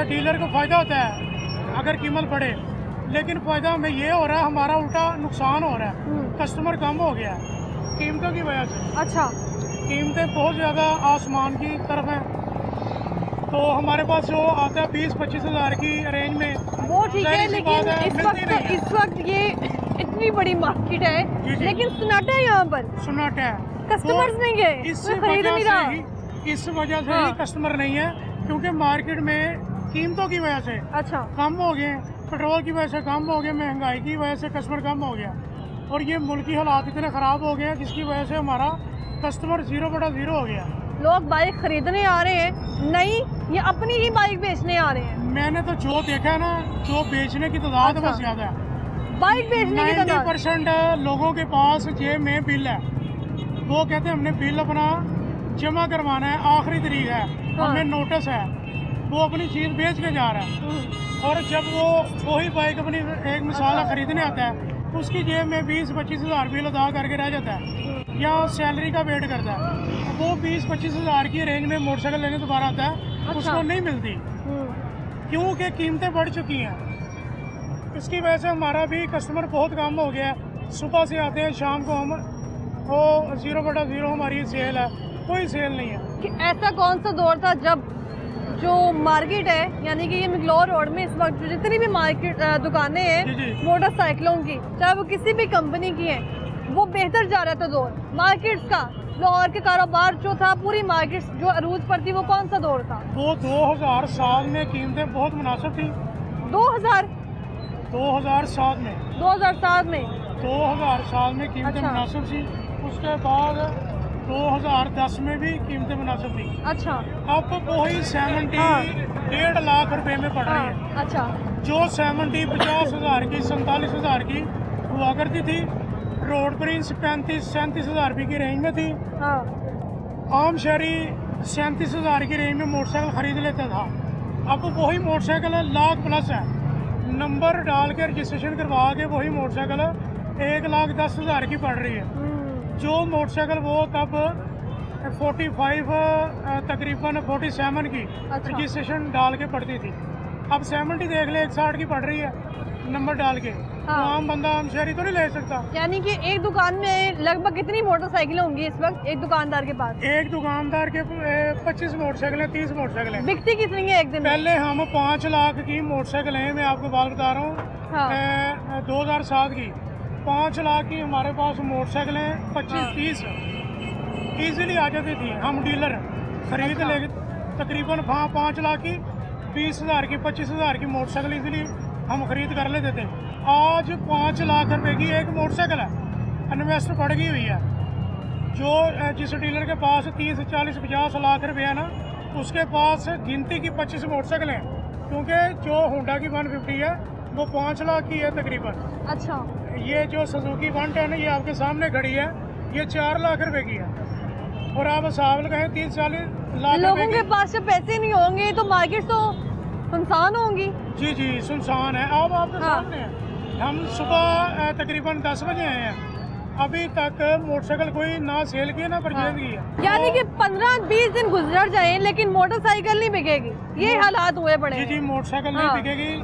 डीलर को फ़ायदा होता है अगर कीमत बढ़े, लेकिन फ़ायदा हमें ये हो रहा है, हमारा उल्टा नुकसान हो रहा है। कस्टमर कम हो गया है कीमतों की वजह से। अच्छा। कीमतें बहुत ज़्यादा आसमान की तरफ हैं। तो हमारे पास जो आता है 20-25 हज़ार की रेंज में वो ठीक है, ज़ाहिर सी लेकिन बात है, मिलती नहीं है। इस वक्त ये इतनी बड़ी मार्केट है, जी। लेकिन सन्नाटा है यहाँ पर, सन्नाटा है। कस्टमर्स नहीं है, इस कोई खरीद नहीं रहा। इस वजह से ही कस्टमर नहीं है, क्योंकि मार्केट में कीमतों की वजह से अच्छा कम हो गए, पेट्रोल की वजह से कम हो गए, महंगाई की वजह से कस्टमर कम हो गया और ये मुल्की हालात इतने ख़राब हो गए हैं जिसकी वजह से हमारा कस्टमर 0/0 हो गया। लोग बाइक खरीदने आ रहे हैं, नहीं ये अपनी ही बाइक बेचने आ रहे हैं। मैंने तो जो देखा है ना, जो बेचने की तादाद अच्छा। बस ज़्यादा है। बाइक बेचने की तादाद 90% लोगों के पास जेब में बिल है। वो कहते हैं हमने बिल अपना जमा करवाना है, आखिरी तारीख है, हमें नोटिस है। वो अपनी चीज़ बेच के जा रहा है और जब वो वही बाइक अपनी एक मिसाल खरीदने आता है उसकी जेब में 20-25 हज़ार बिल अदा करके रह जाता है या सैलरी का वेट करता है। वो 20-25 हज़ार की रेंज में मोटरसाइकिल लेने दोबारा आता है, उसको नहीं मिलती क्योंकि कीमतें बढ़ चुकी हैं। इसकी वजह से हमारा भी कस्टमर बहुत कम हो गया है। सुबह से आते हैं, शाम को हम वो 0/0 हमारी सेल है, कोई सेल नहीं है। कि ऐसा कौन सा दौर था जब जो मार्केट है यानी कि ये मैक्लोर रोड में इस वक्त जितनी भी मार्केट दुकानें जी, हैं जी। मोटरसाइकिलों की, चाहे वो किसी भी कंपनी की हैं, वो बेहतर जा रहा था दौर मार्केट्स का। लाहौर के कारोबार जो था, पूरी मार्केट्स जो अरूज पर थी, वो कौन सा दौर था? वो 2007 में कीमतें बहुत मुनासिब थी। 2007 में 2007 में कीमतें अच्छा। मुनासिब थी। उसके बाद 2010 में भी कीमतें मुनासिब थी। अच्छा अब वही 70 हाँ। 1.5 लाख रुपए में पड़ रही है। हाँ, अच्छा जो 70 50 हज़ार की 47 हज़ार की हुआ करती थी, रोड प्रिंस 35 37 हज़ार रुपये की रेंज में थी। हाँ आम शहरी 37 हज़ार की रेंज में मोटरसाइकिल खरीद लेता था। अब वही मोटरसाइकिल लाख प्लस है, नंबर डाल के रजिस्ट्रेशन करवा के वही मोटरसाइकिल 1,10,000 की पड़ रही है। जो मोटरसाइकिल वो तब 45 तकरीबन 47 की अच्छा। रजिस्ट्रेशन डाल के पड़ती थी। अब 70 देख ले 160 की पड़ रही है नंबर डाल के। तो हाँ। आम बंदा आम शहरी तो नहीं ले सकता। यानी कि एक दुकान में लगभग कितनी मोटरसाइकिलें होंगी इस वक्त एक दुकानदार के पास? एक दुकानदार के 25 मोटरसाइकिलें 30 मोटरसाइकिलें। बिकती कितनी है एक दिन में? पहले हम 5 लाख की मोटरसाइकिल हैं, मैं आपको बात बता रहा हूँ। हाँ। 2007 की 5 लाख की हमारे पास मोटरसाइकिलें 25-30 ईजिली आ जाती थी। हम डीलर खरीद अच्छा। ले तकरीबन 5 लाख की 20,000 की 25,000 की मोटरसाइकिल ईजिली हम खरीद कर लेते थे। आज 5 लाख रुपए की एक मोटरसाइकिल है, इन्वेस्ट बढ़ गई हुई है। जो जिस डीलर के पास 30 40 50 लाख रुपए है ना, उसके पास गिनती की 25 मोटरसाइकिलें हैं। क्योंकि जो होंडा की 150 है वो 5 लाख की है तकरीबन। अच्छा ये जो सुजुकी 110 ये आपके सामने खड़ी है, ये 4 लाख रुपए की है। और आप हिसाब लगाएं 30-40 लाख लोगों रुपए के की। पास जब पैसे नहीं होंगे तो मार्केट तो सुनसान होंगी। जी जी सुनसान है। अब आपके हाँ। सामने है। हम सुबह तकरीबन 10 बजे आए हैं, अभी तक मोटरसाइकिल कोई ना सेल की है ना परचेज की है। यानी कि 15-20 दिन गुजर जाएं लेकिन मोटरसाइकिल नहीं बिकेगी, ये हालात हुए पड़े जी जी हैं। मोटरसाइकिल हाँ। नहीं बिकेगी।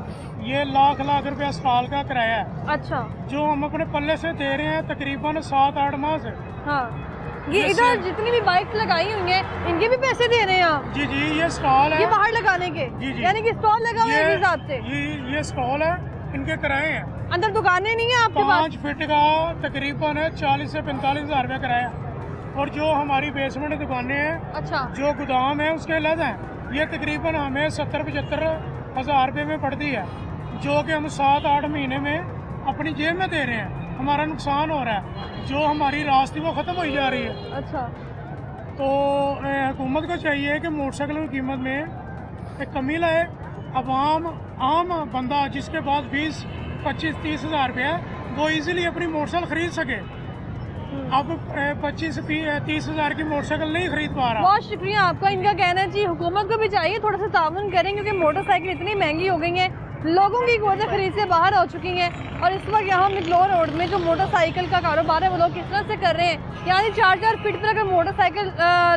ये लाख रुपया साल का किराया है अच्छा जो हम अपने पल्ले से दे रहे हैं तकरीबन 7-8 माह से। हाँ ये जैसे- इधर जितनी भी बाइक्स लगाई हुई हैं इनके भी पैसे दे रहे हैं आप? जी जी ये स्टॉल है। ये बाहर लगाने के? जी, जी। यानी कि स्टॉल लगा हुआ है इस हिसाब से? ये स्टॉल है, इनके किराए हैं। अंदर दुकानें नहीं है आपके पास? 5 फीट का तकरीबन 40 से 45 हज़ार रुपया किराया। और जो हमारी बेसमेंट दुकानें हैं, अच्छा जो गोदाम है उसके अलग हैं, ये तकरीबन हमें 70-75 हज़ार रुपये में पड़ती है, जो कि हम 7-8 महीने में अपनी जेब में दे रहे हैं। हमारा नुकसान हो रहा है, जो हमारी रास्ते वो ख़त्म हो जा रही है। अच्छा तो हुकूमत को चाहिए कि मोटरसाइकिल की कीमत में एक कमी लाए। आम बंदा जिसके पास 20-25-30 हज़ार रुपया है वो इजीली अपनी मोटरसाइकिल खरीद सके। अब 25-30 हज़ार की मोटरसाइकिल नहीं खरीद पा रहा। बहुत शुक्रिया आपका। इनका कहना है जी हुकूमत को भी चाहिए थोड़ा सा ताउन करें क्योंकि मोटरसाइकिल इतनी महंगी हो गई हैं, लोगों की क़ुव्वत खरीद से बाहर हो चुकी हैं। और इस वक्त यहाँ मैक्लोर रोड में जो मोटरसाइकिल का कारोबार है वो लोग किस तरह से कर रहे हैं, यानी 4-4 फीट पर अगर मोटरसाइकिल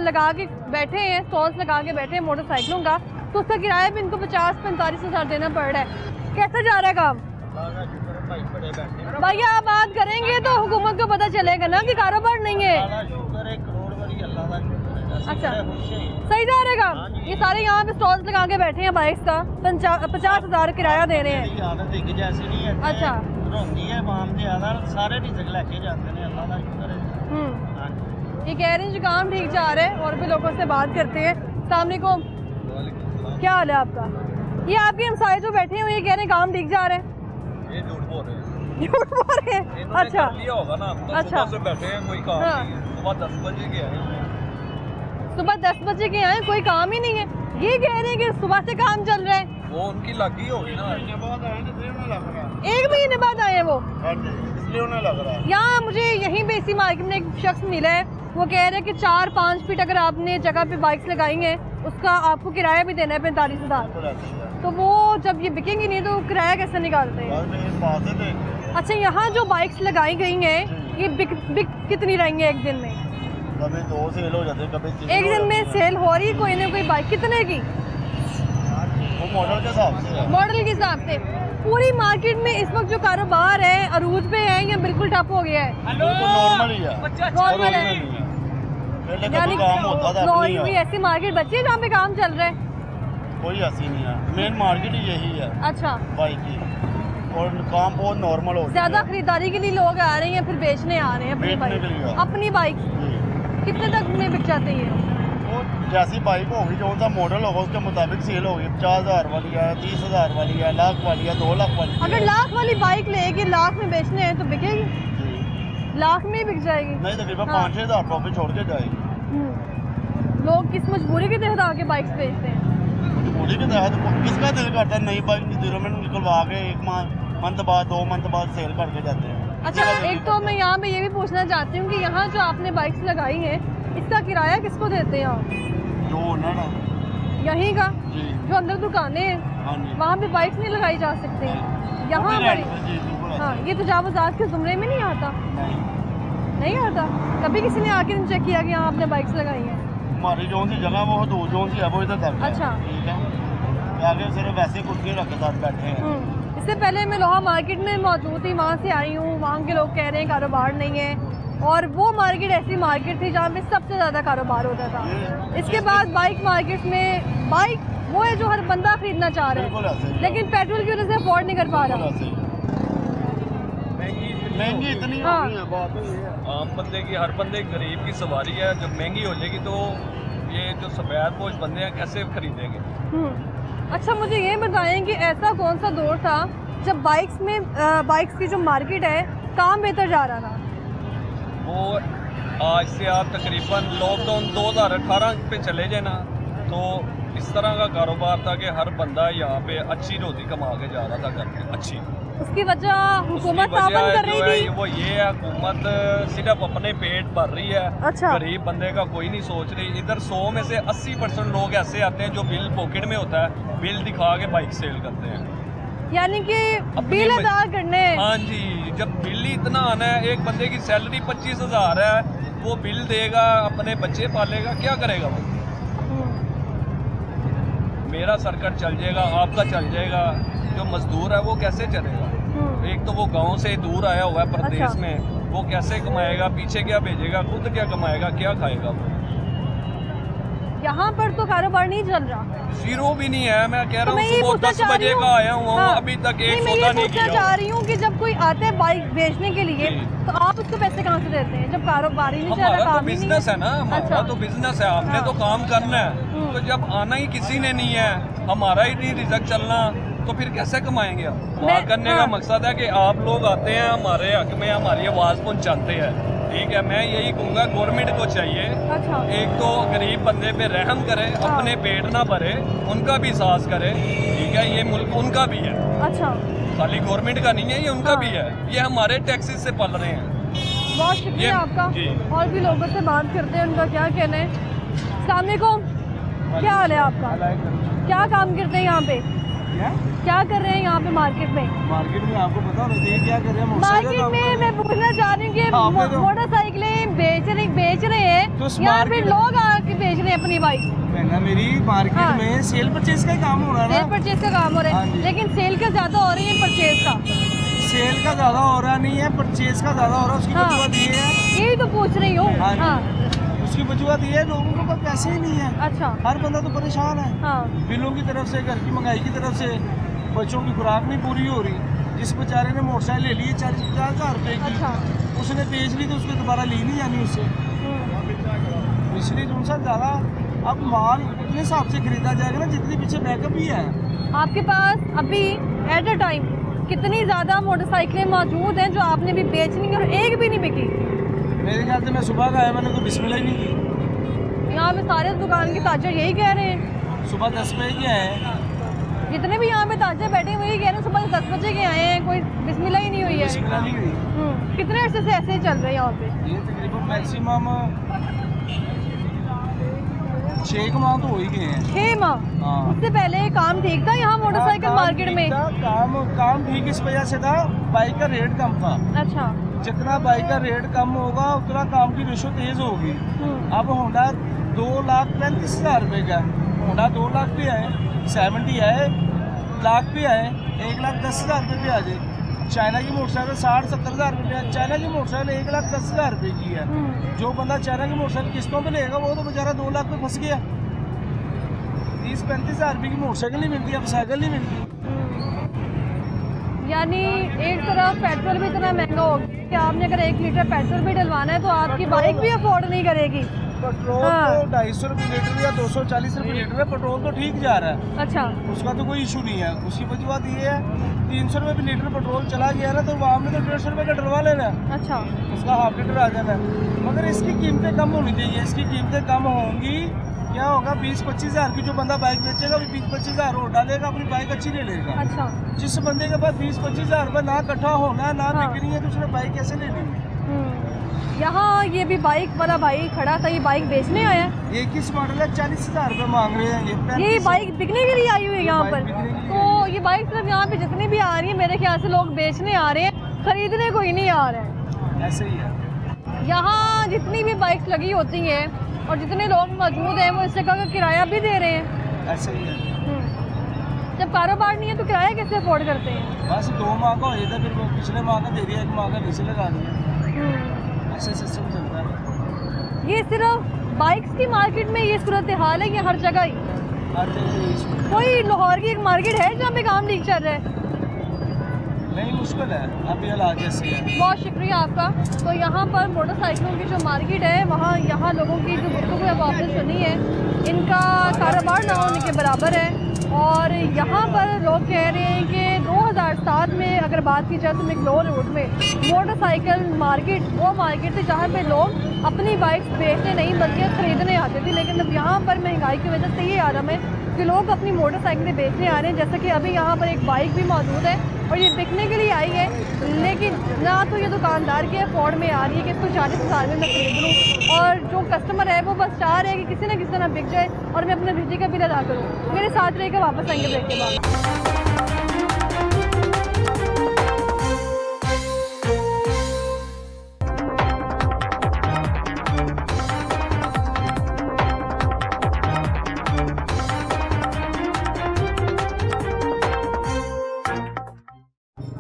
लगा के बैठे हैं, स्टॉल्स लगा के बैठे हैं मोटरसाइकिलों का, तो उसका किराया भी इनको 50-45 हज़ार देना पड़ रहा है। कैसा जा रहा है काम? भैया आप बात करेंगे तो हुकूमत को पता चलेगा ना कि कारोबार नहीं है। अच्छा सही जा रहा है काम? ये सारे यहाँ पे स्टॉल्स लगा के बैठे हैं बाइक्स का, 50 हज़ार किराया दे रहे हैं। अच्छा ये कह रहे हैं जो काम ठीक जा रहा है। और भी लोगों से बात करते हैं। अस्सलाम वालेकुम, क्या हाल है आपका? ये आपके हमसाए जो बैठे हैं ये कह रहे हैं काम ठीक जा रहा है? ये झूठ बोल रहे हैं। झूठ बोल रहे हैं? अच्छा लिया होगा ना, अच्छा। सुबह से बैठे हैं, कोई काम हाँ। नहीं है। सुबह 10 बजे के आए हैं। सुबह 10 बजे के आए, कोई काम ही नहीं है। ये कह रहे हैं कि सुबह से काम चल रहा है। वो उनकी लगी होगी ना, एक महीने बाद आए हैं वो। इसलिए उन्हें लग रहा है। यहाँ मुझे यहीं पे इसी मार्केट में एक शख्स मिला है, वो कह रहे हैं कि 4-5 फीट अगर आपने जगह पे बाइक्स लगाई हैं उसका आपको किराया भी देना है 45 हज़ार। तो वो जब ये बिकेंगी नहीं तो किराया कैसे निकालते हैं? अच्छा यहाँ जो बाइक्स लगाई गई हैं ये बिक कितनी रहेंगी एक दिन में? कभी 2 सेल हो जाते हैं, कभी 3 एक दिन में सेल हो रही है कोई ना कोई बाइक कितने की? वो मॉडल के हिसाब से है। मॉडल के हिसाब से। पूरी मार्केट में इस वक्त जो कारोबार है अरूज पे है या बिल्कुल ठप हो गया है? नॉर्मल ही है, नॉर्मल है। पहले यानी कभी काम होता था, अब कोई नहीं भी है। ऐसी मार्केट बची है जहाँ पे काम चल रहा है? कोई ऐसी नहीं है, मेन मार्केट ही यही है अच्छा, बाइक की, और काम बहुत नॉर्मल हो ज्यादा गया है। खरीदारी के लिए लोग आ रहे हैं, फिर बेचने आ रहे हैं अपनी बेचने के लिए। बाइक। अपनी बाइक जी। कितने तक में बिक जाती है? वो जैसी बाइक होगी, जो सा मॉडल होगा उसके मुताबिक सेल होगी। 50,000 वाली है, 30,000 वाली है, लाख वाली है, 2 लाख वाली है। अगर लाख वाली बाइक लेके लाख में बेचने हैं तो बिकेगी? जी। लाख में ही बिक जाएगी? नहीं तो फिर हाँ। 5-6 हज़ार प्रॉफिट छोड़ के जाएगी। लोग किस मजबूरी के तहत आके बाइक्स बेचते हैं? मजबूरी के तहत किसका दिल करता है नई बाइक जीरो में निकलवा के 1 मंथ बाद 2 मंथ बाद सेल करके जाते हैं। अच्छा, एक तो मैं यहाँ पे ये भी पूछना चाहती हूँ कि यहाँ जो आपने बाइक्स लगाई है, इसका किराया किसको देते हैं आप? जो ओनर है यहीं का? जी, जो अंदर दुकानें हैं, हाँ जी, वहाँ पे बाइक्स नहीं लगाई जा सकती? यहाँ वो भी पर? रेंट पे, जी बिल्कुल हाँ, ऐसे। ये तजावुज़ात के ज़ुमरे में नहीं आता? नहीं, नहीं आता? कभी किसी ने आके नहीं चेक किया कि यहाँ आपने बाइक्स लगाई हैं? हमारी जो सी जगह वो हदूद जो सी है वो इधर तक है। अच्छा। ठीक है, आगे सिर्फ वैसे कुर्सी रख के साथ बैठे हैं। इससे पहले मैं लोहा मार्केट में मौजूद थी, वहाँ से आई हूँ। वहाँ के लोग कह रहे हैं कारोबार नहीं है, और वो मार्केट ऐसी मार्केट थी जहाँ पे सबसे ज़्यादा कारोबार होता था। इसके बाद बाइक मार्केट में बाइक वो है जो हर बंदा खरीदना चाह रहा बिल्कुल है, ऐसे ही। लेकिन पेट्रोल की वजह से अफोर्ड नहीं कर पा बिल्कुल रहा। ऐसे ही। महंगी इतनी हो हाँ। गई है, बात ही ये है। आम बंदे की, हर बंदे गरीब की सवारी है। जब महंगी हो जाएगी तो ये जो सफेद पोश बंदे हैं कैसे खरीदेंगे? अच्छा, मुझे ये बताएं कि ऐसा कौन सा दौर था जब बाइक्स की जो मार्केट है काम बेहतर जा रहा था? वो आज से आप तकरीबन लॉकडाउन 2018 पे चले जाए ना, तो इस तरह का कारोबार था कि हर बंदा यहाँ पे अच्छी रोटी कमा के जा रहा था घर में। अच्छी उसकी वजह हुकूमत उसकी वजह ताबन कर जो रही है थी। वो ये है, हुकूमत सिर्फ अपने पेट भर रही है। अच्छा। गरीब बंदे का कोई नहीं सोच रही। इधर 100 में से 80% लोग ऐसे आते हैं जो बिल पॉकेट में होता है, बिल दिखा के बाइक सेल करते हैं। यानी कि अपनी बिल मज- अदा करने। हाँ जी, जब बिल ही इतना आना है, एक बंदे की सैलरी 25,000 है, वो बिल देगा, अपने बच्चे पालेगा, क्या करेगा वो? मेरा सर्कट चल जाएगा, आपका चल जाएगा, जो मजदूर है वो कैसे चलेगा? एक तो वो गांव से दूर आया हुआ है प्रदेश अच्छा। में, वो कैसे कमाएगा? पीछे क्या भेजेगा? खुद क्या कमाएगा? क्या खाएगा वो? यहाँ पर तो कारोबार नहीं चल रहा। जीरो भी नहीं है। मैं कह तो रहा मैं हूँ ये सुबह पूछना 10 चाह रही बजे हूँ। का आया हुआ हूँ, हाँ। अभी तक एक मैं सौदा ये नहीं पूछना किया। चाह रही हूँ कि जब कोई आता है बाइक बेचने के लिए, जी। तो आप उसको पैसे कहाँ से देते हैं जब कारोबार ही नहीं चल रहा? हमारा तो काम ही नहीं बिजनेस है ना, हमारा अच्छा। तो बिजनेस है, हमने हाँ। तो काम करना है। तो जब आना ही किसी ने नहीं है, हमारा ही नहीं रिजल्ट चलना, तो फिर कैसे कमाएंगे हम? वहाँ करने का हाँ। मकसद है कि आप लोग आते हैं हमारे हक में, हमारी आवाज़ पहुँचाते हैं। ठीक है, मैं यही कहूँगा गवर्नमेंट को चाहिए, अच्छा। एक तो गरीब बंदे पे रहम करे, अपने पेट ना भरे, उनका भी साहस करे। ठीक है, ये मुल्क उनका भी है, अच्छा, खाली गवर्नमेंट का नहीं है, ये उनका हाँ। भी है। ये हमारे टैक्सेस से पल रहे हैं। बहुत शुक्रिया ये- आपका। जी। और भी लोगों से बात करते हैं, उनका क्या कहना है। अस्सलाम वालेकुम, क्या हाल है आपका? क्या काम करते हैं यहाँ पे? क्या कर रहे हैं यहाँ पे मार्केट में? मार्केट में आपको पता होना चाहिए क्या कर रहे हैं। मार्केट में मैं पूछना चाह रही हूँ कि मोटरसाइकिलें बेच रहे हैं, तो उस यहाँ पे मार्केट- लोग आके बेच रहे हैं अपनी बाइक। बहना मेरी, मार्केट हाँ। में सेल परचेज का ही काम हो रहा है सेल ना। परचेज का काम हो रहा हाँ है, जी। लेकिन सेल का ज्यादा हो रही है परचेज का। सेल का ज्यादा हो रहा नहीं है, परचेज का ज्यादा हो रहा है। उसकी हाँ। वजूहत ये है, यही तो पूछ रही हूँ। हाँ जी। हाँ, उसकी वजूहत ये है, लोगों के पास पैसे ही नहीं है। अच्छा, हर बंदा तो परेशान है, हाँ, बिलों की तरफ से, घर की महंगाई की तरफ से, बच्चों की खुराक नहीं पूरी हो रही। जिस बेचारे ने मोटरसाइकिल ले ली है 40-50 हज़ार रुपये की, अच्छा। उसने बेच ली तो उसको दोबारा ली नहीं जानी उससे। इसलिए जो सा ज़्यादा अब माल उतने हिसाब से खरीदा जाएगा ना जितनी पीछे बैकअप ही है। आपके पास अभी एट अ टाइम कितनी ज्यादा मोटरसाइकिलें मौजूद हैं जो आपने भी बेचनी है और एक भी नहीं बिकी? मेरे ख्याल से मैं सुबह का आया, मैंने कोई बिस्मिल्लाह ही नहीं की। यहाँ पे सारे दुकान के ताजर यही कह रहे हैं। सुबह 10 बजे के आए, जितने भी यहाँ पे ताजर बैठे हुए ही कह रहे हैं सुबह 10 बजे के आए हैं, कोई बिस्मिल्लाह ही नहीं हुई है। बिस्मिल्लाह नहीं हुई। कितने अर्से से ऐसे ही चल रहे हैं यहाँ पे? ये तकरीबन मैक्सिमम 6 माह तो हो ही गए हैं। 6 माह? हाँ। उससे पहले काम ठीक था यहाँ मोटरसाइकिल काम मार्केट ठीक में? था, काम ठीक इस वजह से था, बाइक का रेट कम था। अच्छा। जितना बाइक का रेट कम होगा उतना काम की रेशो तेज होगी। अब होंडा 2,35,000 रुपये का है, होंडा 2 लाख पे आए, 70 आए, लाख पे आए, 1,10,000 रुपये पे आ जाए। चाइना की मोटरसाइकिल 60-70 हज़ार रुपये, चाइना की मोटरसाइकिल 1,10,000 रुपये की है। जो बंदा चाइना की मोटरसाइकिल किस्तों पे लेगा वो तो बेचारा 2 लाख पे फंस गया। 30-35 हज़ार रुपये की मोटरसाइकिल नहीं मिलती, अब साइकिल नहीं मिलती। यानी एक तरफ पेट्रोल भी इतना महंगा हो गया कि आपने अगर 1 लीटर पेट्रोल भी डलवाना है तो आपकी बाइक भी अफोर्ड नहीं करेगी। पेट्रोल हाँ। तो 250 रुपये लीटर या 240 रुपये लीटर है, पेट्रोल तो ठीक जा रहा है, अच्छा उसका तो कोई इशू नहीं है। उसकी वजह बात ये है 300 रुपये पे लीटर पेट्रोल चला गया ना तो वहाँ में तो 150 रुपये का डलवा लेना है, अच्छा उसका हाफ लीटर आ जाना है। मगर इसकी कीमतें कम होनी चाहिए, इसकी कीमतें कम होंगी क्या होगा 20-25 हज़ार की जो बंदा बाइक बेचेगा 20-25 हज़ार और डालेगा, अपनी बाइक अच्छी ले लेगा। अच्छा जिस बंदे के पास 20-25 हज़ार रुपये ना इकट्ठा होना है ना हाँ। बिकनी है तो उसने बाइक कैसे ले ली? यहाँ ये भी बाइक वाला भाई खड़ा था, ये बाइक बेचने आया है। एक ही मॉडल है 40 हज़ार रुपये मांग रहे हैं ये बाइक बिकने के लिए आई हुई है यहाँ बाइक पर। बिकने के लिए तो ये बाइक सिर्फ यहाँ पे जितनी भी आ रही है मेरे ख्याल से लोग बेचने आ रहे हैं, खरीदने कोई नहीं आ रहा है। ऐसे ही है। यहाँ जितनी भी बाइक्स लगी होती हैं और जितने लोग मौजूद हैं वो इस जगह का किराया भी दे रहे हैं। ऐसे ही है। जब कारोबार नहीं है तो किराया कैसे अफोर्ड करते हैं? बस 2 माह का हो जाता फिर वो पिछले माह का दे दिया, 1 माह का नीचे लगा दिया, ऐसे सिस्टम चलता है। ये सिर्फ बाइक्स की मार्केट में ये सूरत हाल है या हर जगह ही? हर जगह यही issue है। कोई लाहौर की एक मार्केट है जहाँ पे काम ठीक चल रहा है? नहीं मुश्किल है, अभी हालात जैसे है। बहुत शुक्रिया आपका। तो यहाँ पर मोटरसाइकिलों की जो मार्केट है वहाँ यहाँ लोगों की जो गुफ्तगू है वो आपने सुनी है, इनका कारोबार ना होने के बराबर है। और यहाँ पर लोग कह रहे हैं कि 2007 में अगर बात की जाए तो मैक्लोर रोड में मोटरसाइकिल मार्केट वो मार्केट थी जहाँ पे लोग अपनी बाइक्स बेचने नहीं बल्कि खरीदने आते थे। लेकिन अब यहाँ पर महंगाई की वजह से ये आलम है कि लोग अपनी मोटरसाइकिलें बेचने आ रहे हैं। जैसा कि अभी यहाँ पर एक बाइक भी मौजूद है और ये बिकने के लिए आई है, लेकिन ना तो ये दुकानदार के अफोर्ड में आ रही है कि इसको 40 हज़ार में मैं खरीद लूँ, और जो कस्टमर है वो बस चाह रहे हैं कि किसी ना किसी तरह बिक जाए और मैं अपने बिजली का बिल अदा करूँ। मेरे साथ रह कर वापस आएंगे ब्रेक के बाद।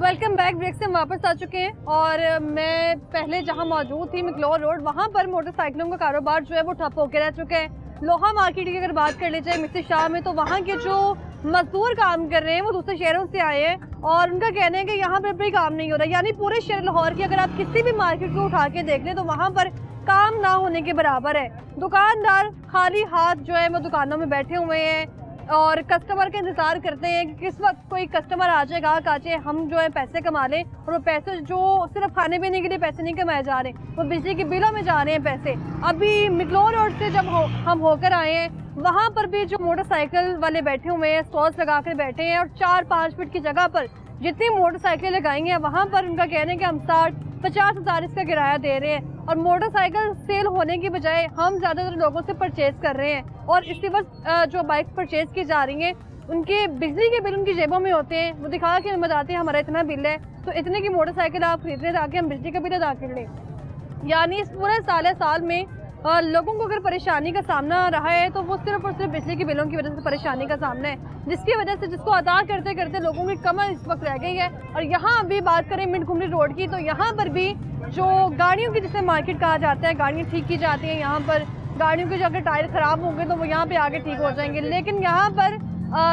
Welcome back. ब्रेक से हम वापस आ चुके हैं और मैं पहले जहां मौजूद थी मैक्लोर रोड, वहां पर मोटरसाइकिलों का कारोबार जो है वो ठप होकर रह चुका है। लोहा मार्केट की अगर बात कर ली जाए मिस्टर शाह में, तो वहां के जो मजदूर काम कर रहे हैं वो दूसरे शहरों से आए हैं और उनका कहना है कि यहाँ पर भी काम नहीं हो रहा। यानी पूरे शहर लाहौर की अगर आप किसी भी मार्केट को उठा के देख लें तो वहाँ पर काम ना होने के बराबर है। दुकानदार खाली हाथ जो है वो दुकानों में बैठे हुए हैं और कस्टमर का इंतजार करते हैं कि किस वक्त कोई कस्टमर आ जाए, ग्राहक आ जाए, हम जो है पैसे कमा लें। और वो पैसे जो सिर्फ खाने पीने के लिए पैसे नहीं कमाए जा रहे, वो बिजली के बिलों में जा रहे हैं पैसे। अभी मैक्लोर रोड से जब हम होकर आए हैं वहाँ पर भी जो मोटरसाइकिल वाले बैठे हुए हैं, स्टॉल्स लगा कर बैठे हैं और 4-5 फीट की जगह पर जितनी मोटरसाइकिलें लगाएंगे वहाँ पर उनका कहना है कि हम 60-50 हज़ार इसका किराया दे रहे हैं और मोटरसाइकिल सेल होने की बजाय हम ज़्यादातर लोगों से परचेज कर रहे हैं। और इसी वक्त जो बाइक परचेज की जा रही हैं उनके बिजली के बिल उनकी जेबों में होते हैं। वो दिखा के हमें बताते हैं हमारा इतना बिल है तो इतने की मोटरसाइकिल आप खरीद लें ताकि हम बिजली का बिल अदा कर लें। यानी इस पूरे साल में लोगों को अगर परेशानी का सामना रहा है तो वो सिर्फ और सिर्फ बिजली के बिलों की वजह से परेशानी का सामना है, जिसकी वजह से जिसको अदा करते करते लोगों की कमर इस वक्त रह गई है। और यहाँ अभी बात करें मिड घुमरी रोड की, तो यहाँ पर भी जो गाड़ियों की जिसे मार्केट कहा जाता है, गाड़ियाँ ठीक की जाती हैं। यहाँ पर गाड़ियों के जो अगर टायर ख़राब होंगे तो वो यहाँ पे आगे ठीक हो जाएंगे। लेकिन यहाँ पर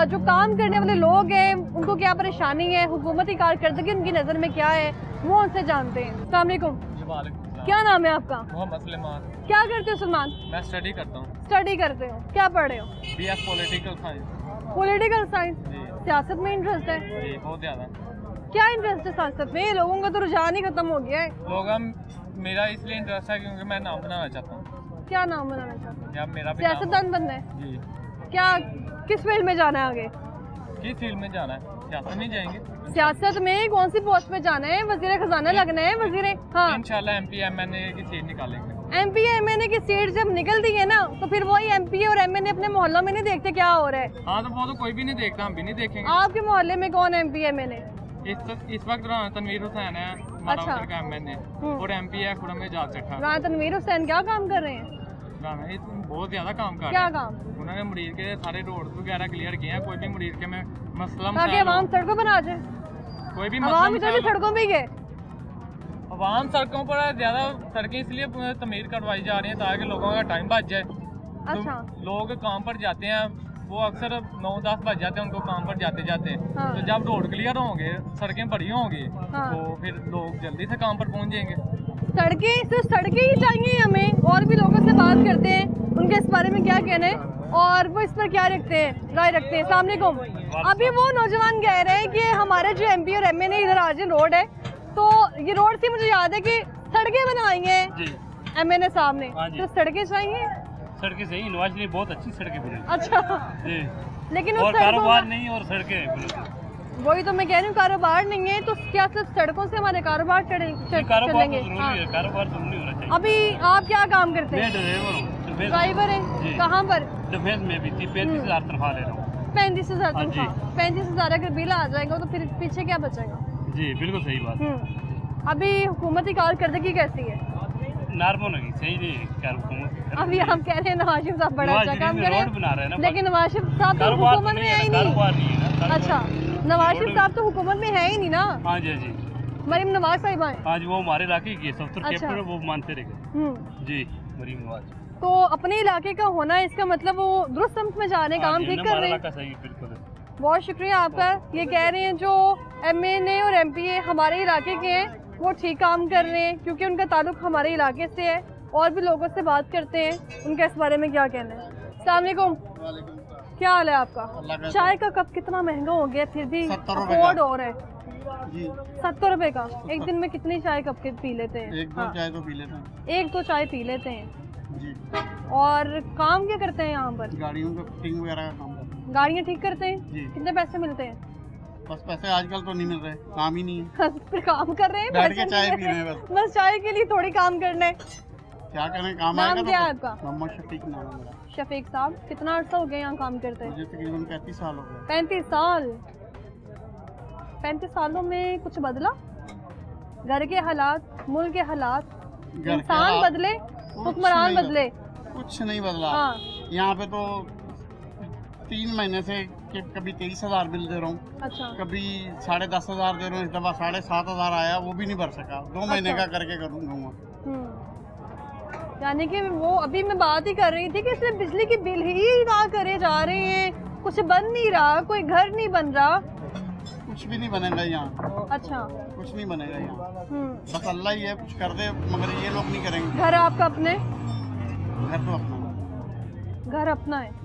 जो काम करने वाले लोग हैं उनको क्या परेशानी है, हुकूमती कारकर्दगी उनकी नज़र में क्या है, वो उनसे जानते हैं। अस्सलाम वालेकुम, क्या नाम है आपका? मोहम्मद सलेमान। क्या करते हो सलमान? मैं स्टडी करता हूँ। स्टडी करते हो, क्या पढ़ रहे हो? BS political science. Political science, सियासत में इंटरेस्ट है? जी बहुत ज़्यादा। क्या इंटरेस्ट है सियासत में? लोगों का तो रुझान ही खत्म हो गया है। मेरा इसलिए इंटरेस्ट है क्योंकि मैं नाम बनाना चाहता हूँ। क्या नाम बनाना चाहते हो? या मेरा भी सियासतदान बनना है? जी। क्या किस फील्ड में जाना है आगे? किस फील्ड में जाना है? सियासत में जाएंगे। सियासत में कौन सी पोस्ट में जाना है? वजीर खजाना लगना है? वजीर, हाँ इंशाल्लाह MP MNA की सीट निकालेंगे। MP MNA की सीट जब निकलती है ना तो फिर वही MP और MNA अपने मोहल्लों में नहीं देखते क्या हो रहा है? हाँ तो वो तो कोई भी नहीं देखता, हम भी नहीं देखेंगे। आपके मोहल्ले में कौन MP MNA? इस वक्त तनवीर हुसैन है हमारा अच्छा। उधर का MNA और MP है खुरम एजाज सेठा। राना तनवीर हुसैन क्या काम कर रहे हैं? राना ये बहुत ज्यादा काम कर रहे क्या हैं। काम? उन्होंने मुरीद के सारे रोड वगैरह क्लियर किए हैं, कोई भी मुरीद के में मसला ताकि आवाम सड़कों बना जाए। कोई भी आवाम इधर भी सड़कों पे ही है। आवाम सड़कों पर ज़्यादा सड़कें इसलिए तमीर करवाई जा रही हैं ताकि लोगों का टाइम बच जाए। अच्छा। तो लोग काम पर जाते हैं, वो अक्सर 9-10 बज जाते हैं उनको काम पर जाते जाते। हाँ। तो जब रोड क्लियर होंगे, सड़कें बड़ी होंगी, हाँ। तो फिर लोग जल्दी से काम पर पहुंच जाएंगे। सड़कें, सिर्फ सड़कें ही चाहिए हमें, और भी लोगों से बात करते हैं उनके इस बारे में क्या कहना है और वो इस पर क्या रखते हैं, राय रखते हैं। अस्सलाम वालेकुम। अभी वो नौजवान कह रहे हैं कि हमारे जो MP और MA इधर आर्जिन रोड है, तो ये रोड से मुझे याद है कि सड़कें बनाई हैं MA साहब ने, तो सड़कें चाहिए। सड़कें सही, नवाज शरीफ बहुत अच्छी सड़कें बनी। अच्छा जी। लेकिन और उस कारोबार नहीं और सड़कें, वही तो मैं कह रही हूँ, कारोबार नहीं है तो क्या सिर्फ सड़कों से हमारे कारोबार चलेंगे? कारोबार तो नहीं होना चाहिए। अभी आप क्या काम करते मैं हैं? ड्राइवर हूँ, ड्राइवर है। कहाँ पर? डिफेंस में भी 35,000 तनख्वाह ले रहा हूँ। 35,000 हाँ जी। 35,000 अगर बिल आ जाएगा तो फिर पीछे क्या बचेगा? जी बिल्कुल सही बात। अभी हुकूमती कारकर्दगी कैसी है? नॉर्मल होगी, सही नहीं है। अभी हम कह रहे हैं नवाज शरीफ साहब बड़ा अच्छा काम कर रहे रोड बना रहे हैं हैं, ना, लेकिन नवाज शरीफ साहब तो हुकूमत में है ही नहीं। कारोबार नहीं है ना। अच्छा, नवाज शरीफ साहब तो हुकूमत में है ही नहीं ना। हाँ जी, हाँ जी। मरीम नवाज साहिबा हैं। आज वो हमारे इलाके की सफ्तर अच्छा। कैप्टन है, वो मानते रहे। जी, मरीम नवाज। तो अपने इलाके का होना है, इसका मतलब वो दुरुस्त समत में जा रहे हैं, काम ठीक कर रहे हैं। सही, बिल्कुल। बहुत शुक्रिया आपका। ये कह रहे हैं जो MA और MP हमारे इलाके के हैं वो ठीक काम कर रहे हैं क्योंकि उनका ताल्लुक हमारे इलाके से है। और भी लोगों से बात करते हैं, उनका इस बारे में क्या कहना है। अस्सलाम वालेकुम। क्या हाल है आपका? चाय का कप कितना महंगा हो गया, फिर भी 70 रुपए अफोर्ड का। हो रहा है। जी 70 रुपए का। एक दिन में कितनी चाय कप के पी लेते हैं? एक दो चाय तो पी लेते हैं। एक दो चाय पी लेते हैं। जी। और काम क्या करते हैं यहाँ पर? गाड़ियों का फिटिंग वगैरह का काम करते हैं। गाड़ियाँ ठीक करते हैं। जी। कितने पैसे मिलते हैं? बस पैसे आजकल तो नहीं मिल रहे, काम ही नहीं है। फिर काम कर रहे हैं, बैठ के पैसे चाय नहीं पी रहे हैं मिल बस। बस चाय के लिए थोड़ी काम करना है। क्या करें, काम नाम आएगा क्या है तो। आपका? मोहम्मद शफीक नाम है मेरा। शफीक साहब, कितना अर्सा हो गया यहाँ काम करते हैं? मुझे तकरीबन 35 साल हो गए। 35 साल। 35 सालों में कुछ बदला? घर के हालात, मुल्क के हालात, घर के इंसान हालात बदले, कुछ हुक्मरान नहीं बदले? कुछ नहीं बदला। हाँ। यहाँ पे तो 3 महीने से कि कभी 23,000 बिल दे रहा हूँ, अच्छा। कभी 10,500 दे रहा हूँ। इस दफा 7,500 आया, वो भी नहीं भर सका। 2 महीने का करके करूँगा। यानी कि वो अभी मैं बात ही कर रही थी कि इसमें बिजली की बिल ही ना करे जा रहे हैं, कुछ बन नहीं रहा, कोई घर नहीं बन रहा। कुछ भी नहीं बनेगा यहाँ। अच्छा। कुछ नहीं बनेगा यहाँ। बस अल्लाह ही है कुछ कर दे, मगर ये लोग नहीं करेंगे। घर आपका अपने? घर तो अपना। घर अपना है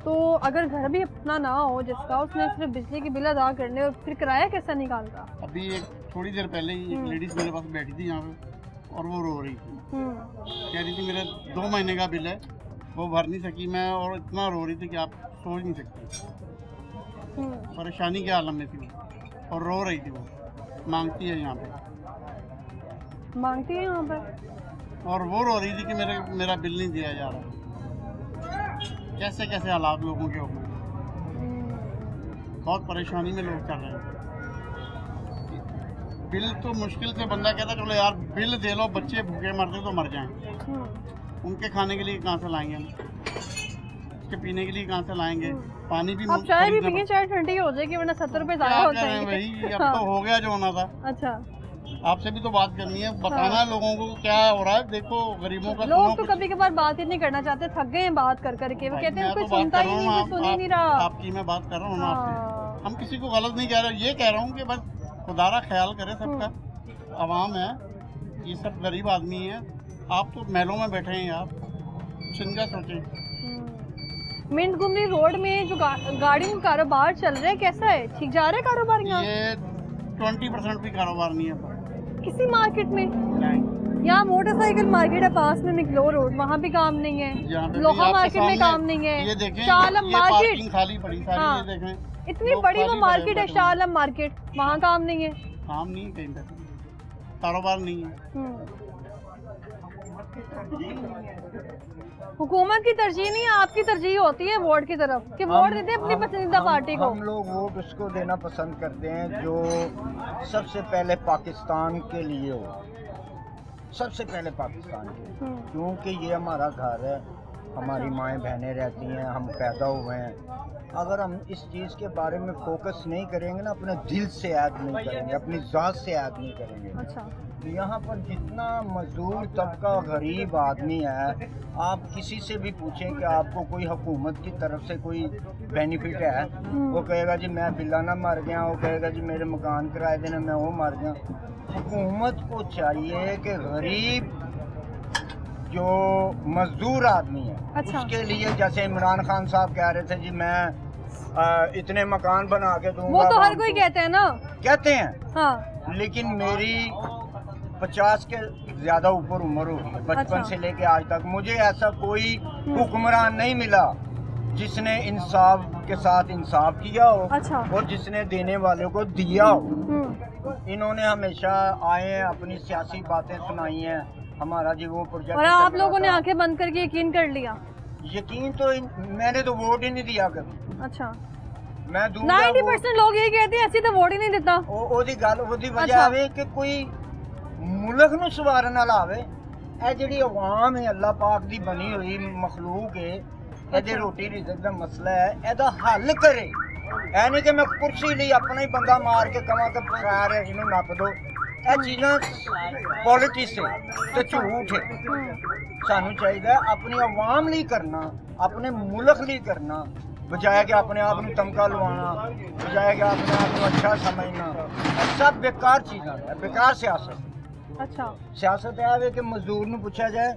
तो अगर घर भी अपना ना हो जिसका, उसने सिर्फ बिजली की बिल अदा करने और फिर किराया कैसा निकालता? अभी एक थोड़ी देर पहले ही एक लेडीज मेरे पास बैठी थी यहाँ पे और वो रो रही थी। कह रही थी मेरा 2 महीने का बिल है, वो भर नहीं सकी मैं, और इतना रो रही थी कि आप सोच नहीं सकते। परेशानी के आलम में थी वो और रो रही थी। वो मांगती है यहाँ पे, मांगती है यहाँ पर, और वो रो रही थी कि मेरा बिल नहीं दिया जा रहा। कैसे कैसे हालात लोगों के हो गए, बहुत परेशानी में लोग चल रहे हैं। बिल तो मुश्किल से बंदा कहता चलो यार बिल दे लो, बच्चे भूखे मरते तो मर जाएं, उनके खाने के लिए कहाँ से लाएंगे हम, उसके पीने के लिए कहाँ से लाएंगे, पानी भी आप चाय भी पिए, चाय ठंडी हो जाएगी वरना 70 रुपए ज़्यादा हो जाएंगे। वही अब तो हो गया जो होना था। अच्छा, आपसे भी तो बात करनी है, बताना है लोगों को क्या हो रहा है। देखो गरीबों का लोग तो कभी कभार बात ही नहीं करना चाहते, थक गए हैं बात कर करके। वो कहते हैं कोई सुनता ही नहीं, कोई सुन ही नहीं रहा। आपकी मैं बात कर रहा हूँ ना आपसे, हम किसी को गलत नहीं कह रहे, ये कह रहा हूँ कि बस खुदारा ख्याल करे सबका। आवाम है, ये सब गरीब आदमी है, आप तो महलों में बैठे हैं यार, कुछ इनका सोचें। मिंट गुमरी रोड में जो गाड़ियों का कारोबार चल रहा है कैसा है, ठीक जा रहा है कारोबार यहाँ? ये 20% भी कारोबार नहीं है किसी मार्केट में। नहीं। यहाँ मोटरसाइकिल मार्केट है पास में, मिकलोर रोड, वहाँ भी काम नहीं है। लोहा मार्केट में काम नहीं है। ये देखें, शाहआलम मार्केट खाली पड़ी सारी। हाँ। ये देखें इतनी बड़ी वो मार्केट है शाहआलम मार्केट, वहाँ काम नहीं है। काम नहीं है, कहीं पर कारोबार नहीं है। हुकूमत की तरजीह नहीं, आपकी तरजीह होती है वोट की तरफ कि वोट देते अपनी पसंदीदा पार्टी को। हम लोग वोट उसको देना पसंद करते हैं जो सबसे पहले पाकिस्तान के लिए हो, सबसे पहले पाकिस्तान के, क्योंकि ये हमारा घर है, हमारी माएँ बहनें रहती हैं, हम पैदा हुए हैं। अगर हम इस चीज़ के बारे में फोकस नहीं करेंगे ना, अपने दिल से याद नहीं करेंगे, अपनी ज़ात से याद नहीं करेंगे। अच्छा। यहाँ पर जितना मजदूर तबका गरीब आदमी है, आप किसी से भी पूछें कि आपको कोई हुकूमत की तरफ से कोई बेनिफिट है, वो कहेगा जी मैं बिल्लाना मर गया, वो कहेगा जी मेरे मकान किराए देने मैं वो मर गया। हुकूमत को चाहिए कि गरीब जो मजदूर आदमी है, अच्छा। उसके लिए, जैसे इमरान खान साहब कह रहे थे जी मैं इतने मकान बना के दूंगा, वो तो हर कोई कहते हैं ना, कहते हैं, हाँ। लेकिन मेरी 50 के ज्यादा ऊपर उम्र होगी, बचपन अच्छा। से लेके आज तक मुझे ऐसा कोई हुक्मरान नहीं मिला जिसने इंसाफ के साथ इंसाफ किया हो, अच्छा। और जिसने देने वाले को दिया हो। इन्होंने हमेशा आए हैं, अपनी सियासी बातें सुनाई हैं, हमारा जी वो प्रोजेक्ट, और आप लोगों ने आंखें बंद करके यकीन कर लिया। यकीन तो मैंने तो वोट ही नहीं दिया कभी। अच्छा। मैं 90% लोग यही कहते हैं ऐसी तो वोट ही नहीं देता। ओदी गल ओदी वजह अच्छा। है कि कोई मुल्क नूं सवारन वाला आवे, ए जिहड़ी अवाम है अल्लाह पाक दी बनी हुई मखलूक है, एदे रोटी रिज़्क़ दा मसला है, एदा हल करे। ऐ नहीं कि मैं कुर्सी ਲਈ अपना ही बंदा मार के कवां कि खैर है इन्हूं नप दो। ਇਹ चीज़ां पॉलिटिक्स है ते झूठ है। सानू चाहिए अपनी अवाम ਲਈ करना, अपने मुल्क ਲਈ करना, बजाय कि अपने आप को तमका लवाना, बजाय कि अपने आप को अच्छा समझना। सब बेकार चीज़ां है, बेकार सियासत। अच्छा। सियासत है कि मजदूर नूं पूछा जाए,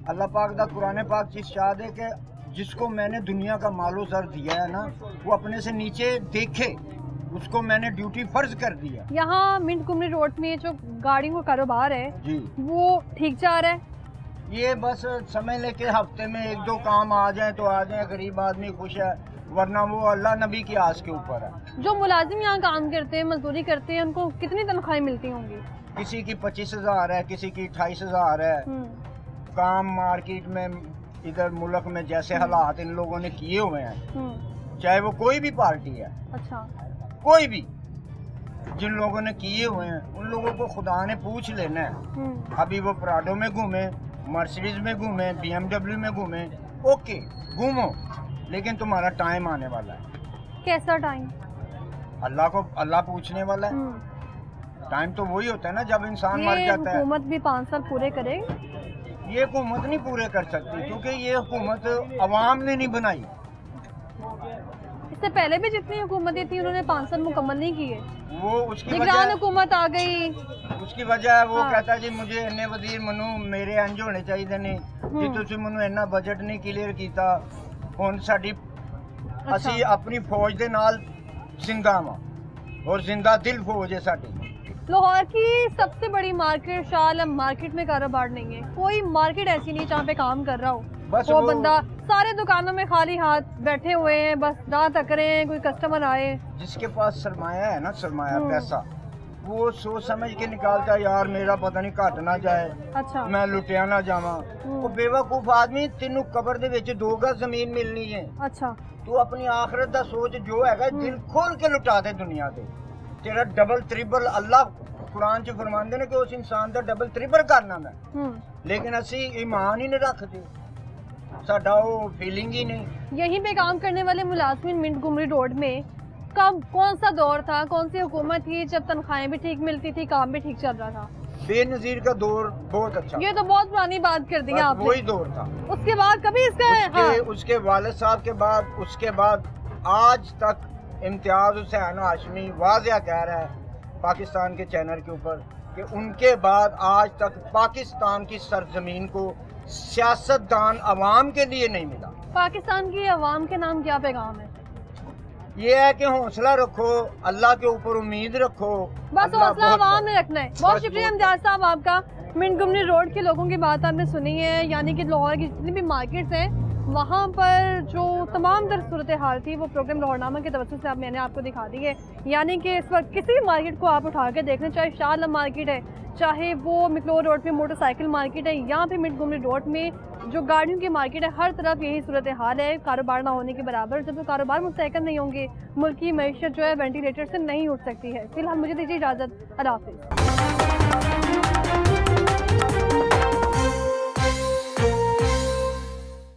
अल्लाह पाक दा कुरान पाक चीज़ इरशाद है कि जिसको मैंने दुनिया का मालो ज़र दिया है ना, वो अपने से नीचे देखे, उसको मैंने ड्यूटी फर्ज कर दिया। यहाँ मिंट कुमरी रोड में जो गाड़ियों का कारोबार है जी, वो ठीक जा रहा है? ये बस समझ ले कि हफ्ते में 1-2 काम आ जाए तो आ जाए, गरीब आदमी खुश है, वरना वो अल्लाह नबी की आस के ऊपर है। जो मुलाजिम यहाँ काम करते हैं, मजदूरी करते हैं, उनको कितनी तनख्वाहें मिलती होंगी? किसी की 25,000 है, किसी की 28,000 है। काम मार्केट में इधर मुल्क में जैसे हालात इन लोगों ने किए हुए हैं, चाहे वो कोई भी पार्टी है, अच्छा, कोई भी, जिन लोगों ने किए हुए हैं उन लोगों को खुदा ने पूछ लेना है। अभी वो प्राडो में घूमे, मर्सिडीज में घूमे, BMW में घूमे, ओके घूमो, लेकिन तुम्हारा टाइम आने वाला है। कैसा टाइम? अल्लाह पूछने वाला है। टाइम तो वही होता है ना जब इंसान मर ये जाता है। हुकूमत भी 5 साल पूरे करे? ये हुकूमत नहीं पूरे कर सकती, क्योंकि ये हुकूमत अवाम ने नहीं बनाई। इससे पहले भी जितनी हुकूमतें थी उन्होंने 5 साल मुकम्मल नहीं किए। वो उसकी निगरान वजह हुकूमत आ गई, उसकी वजह है वो हाँ। कहता जी मुझे इन्ने वजीर मनु मेरे इंज होने चाहिए ने जी, तुसी मनु इन्ना बजट नहीं क्लियर कीता। हुण साडी ਅਸੀਂ अपनी फौज दे नाल जिंदा वां और जिंदा दिल फौज है साडी। लाहौर की सबसे बड़ी मार्केट शाह आलम मार्केट में कारोबार नहीं है, कोई मार्केट ऐसी नहीं जहाँ पे काम कर रहा हो। बस वो वो बंदा सारे दुकानों में खाली हाथ बैठे हुए हैं, बस राह तक रहे हैं, कोई कस्टमर आए। जिसके पास सरमाया है ना, सरमाया पैसा, वो सोच समझ के निकालता है यार मेरा पता नहीं घट ना जाए, अच्छा, मैं लुटिया ना जावा। वो बेवकूफ आदमी, तेनू कबर दे विच 2 गज जमीन मिलनी है, अच्छा, तू अपनी आखिरत दा सोच जो हैगा दिल खोल के लुटा दे दुनिया दे। तेरा डबल ट्रिपल अल्लाह कुरान च फरमांदे ने कि उस इंसान दा डबल ट्रिपल करना मैं, लेकिन असी ईमान ही नहीं रखते, साडा वो फीलिंग ही नहीं। यहीं पे काम करने वाले मुलाजमिन मिंट गुमरी रोड में कब कौन सा दौर था, कौन सी हुकूमत थी जब तनख्वाहें भी ठीक मिलती थी, काम भी ठीक चल रहा था? बेनजीर का दौर बहुत अच्छा, ये तो बहुत पुरानी बात कर दी बस आपने। वही दौर था। उसके बाद कभी इसका उसके वालिद साहब के बाद, उसके बाद आज तक इम्तियाज हुसैन हाशमी वाज़िया कह रहा है पाकिस्तान के चैनल के ऊपर कि उनके बाद आज तक पाकिस्तान की सरजमीन को सियासतदान अवाम के लिए नहीं मिला। पाकिस्तान की अवाम के नाम क्या पैगाम है? ये है कि हौसला रखो, अल्लाह के ऊपर उम्मीद रखो, बस अल्लाह हौसला बहुत अवाम में रखना है। बहुत शुक्रिया इम्तियाज साहब आपका। मिंट गुमरी रोड के लोगों की बात आपने सुनी है, यानी कि लाहौर की जितनी भी मार्केट्स हैं वहाँ पर जो तमाम तर सूरत हाल थी वो प्रोग्राम लाहौरनामा के तवज्जो से मैंने आपको दिखा दी है। यानी कि इस वक्त किसी भी मार्केट को आप उठा के देख लें, चाहे शाह आलम मार्केट है, चाहे वो मिकलोर रोड पे मोटरसाइकिल मार्केट है, यहाँ पे मिंट गुमरी रोड में जो गाड़ियों की मार्केट है, हर तरफ यही सूरत हाल है, कारोबार ना होने के बराबर। जब तो कारोबार मुस्तहकम नहीं होंगे, मुल्क की मैशत जो है वेंटिलेटर से नहीं उठ सकती है। फिलहाल मुझे दीजिए इजाज़त, अल्लाह हाफ़िज़।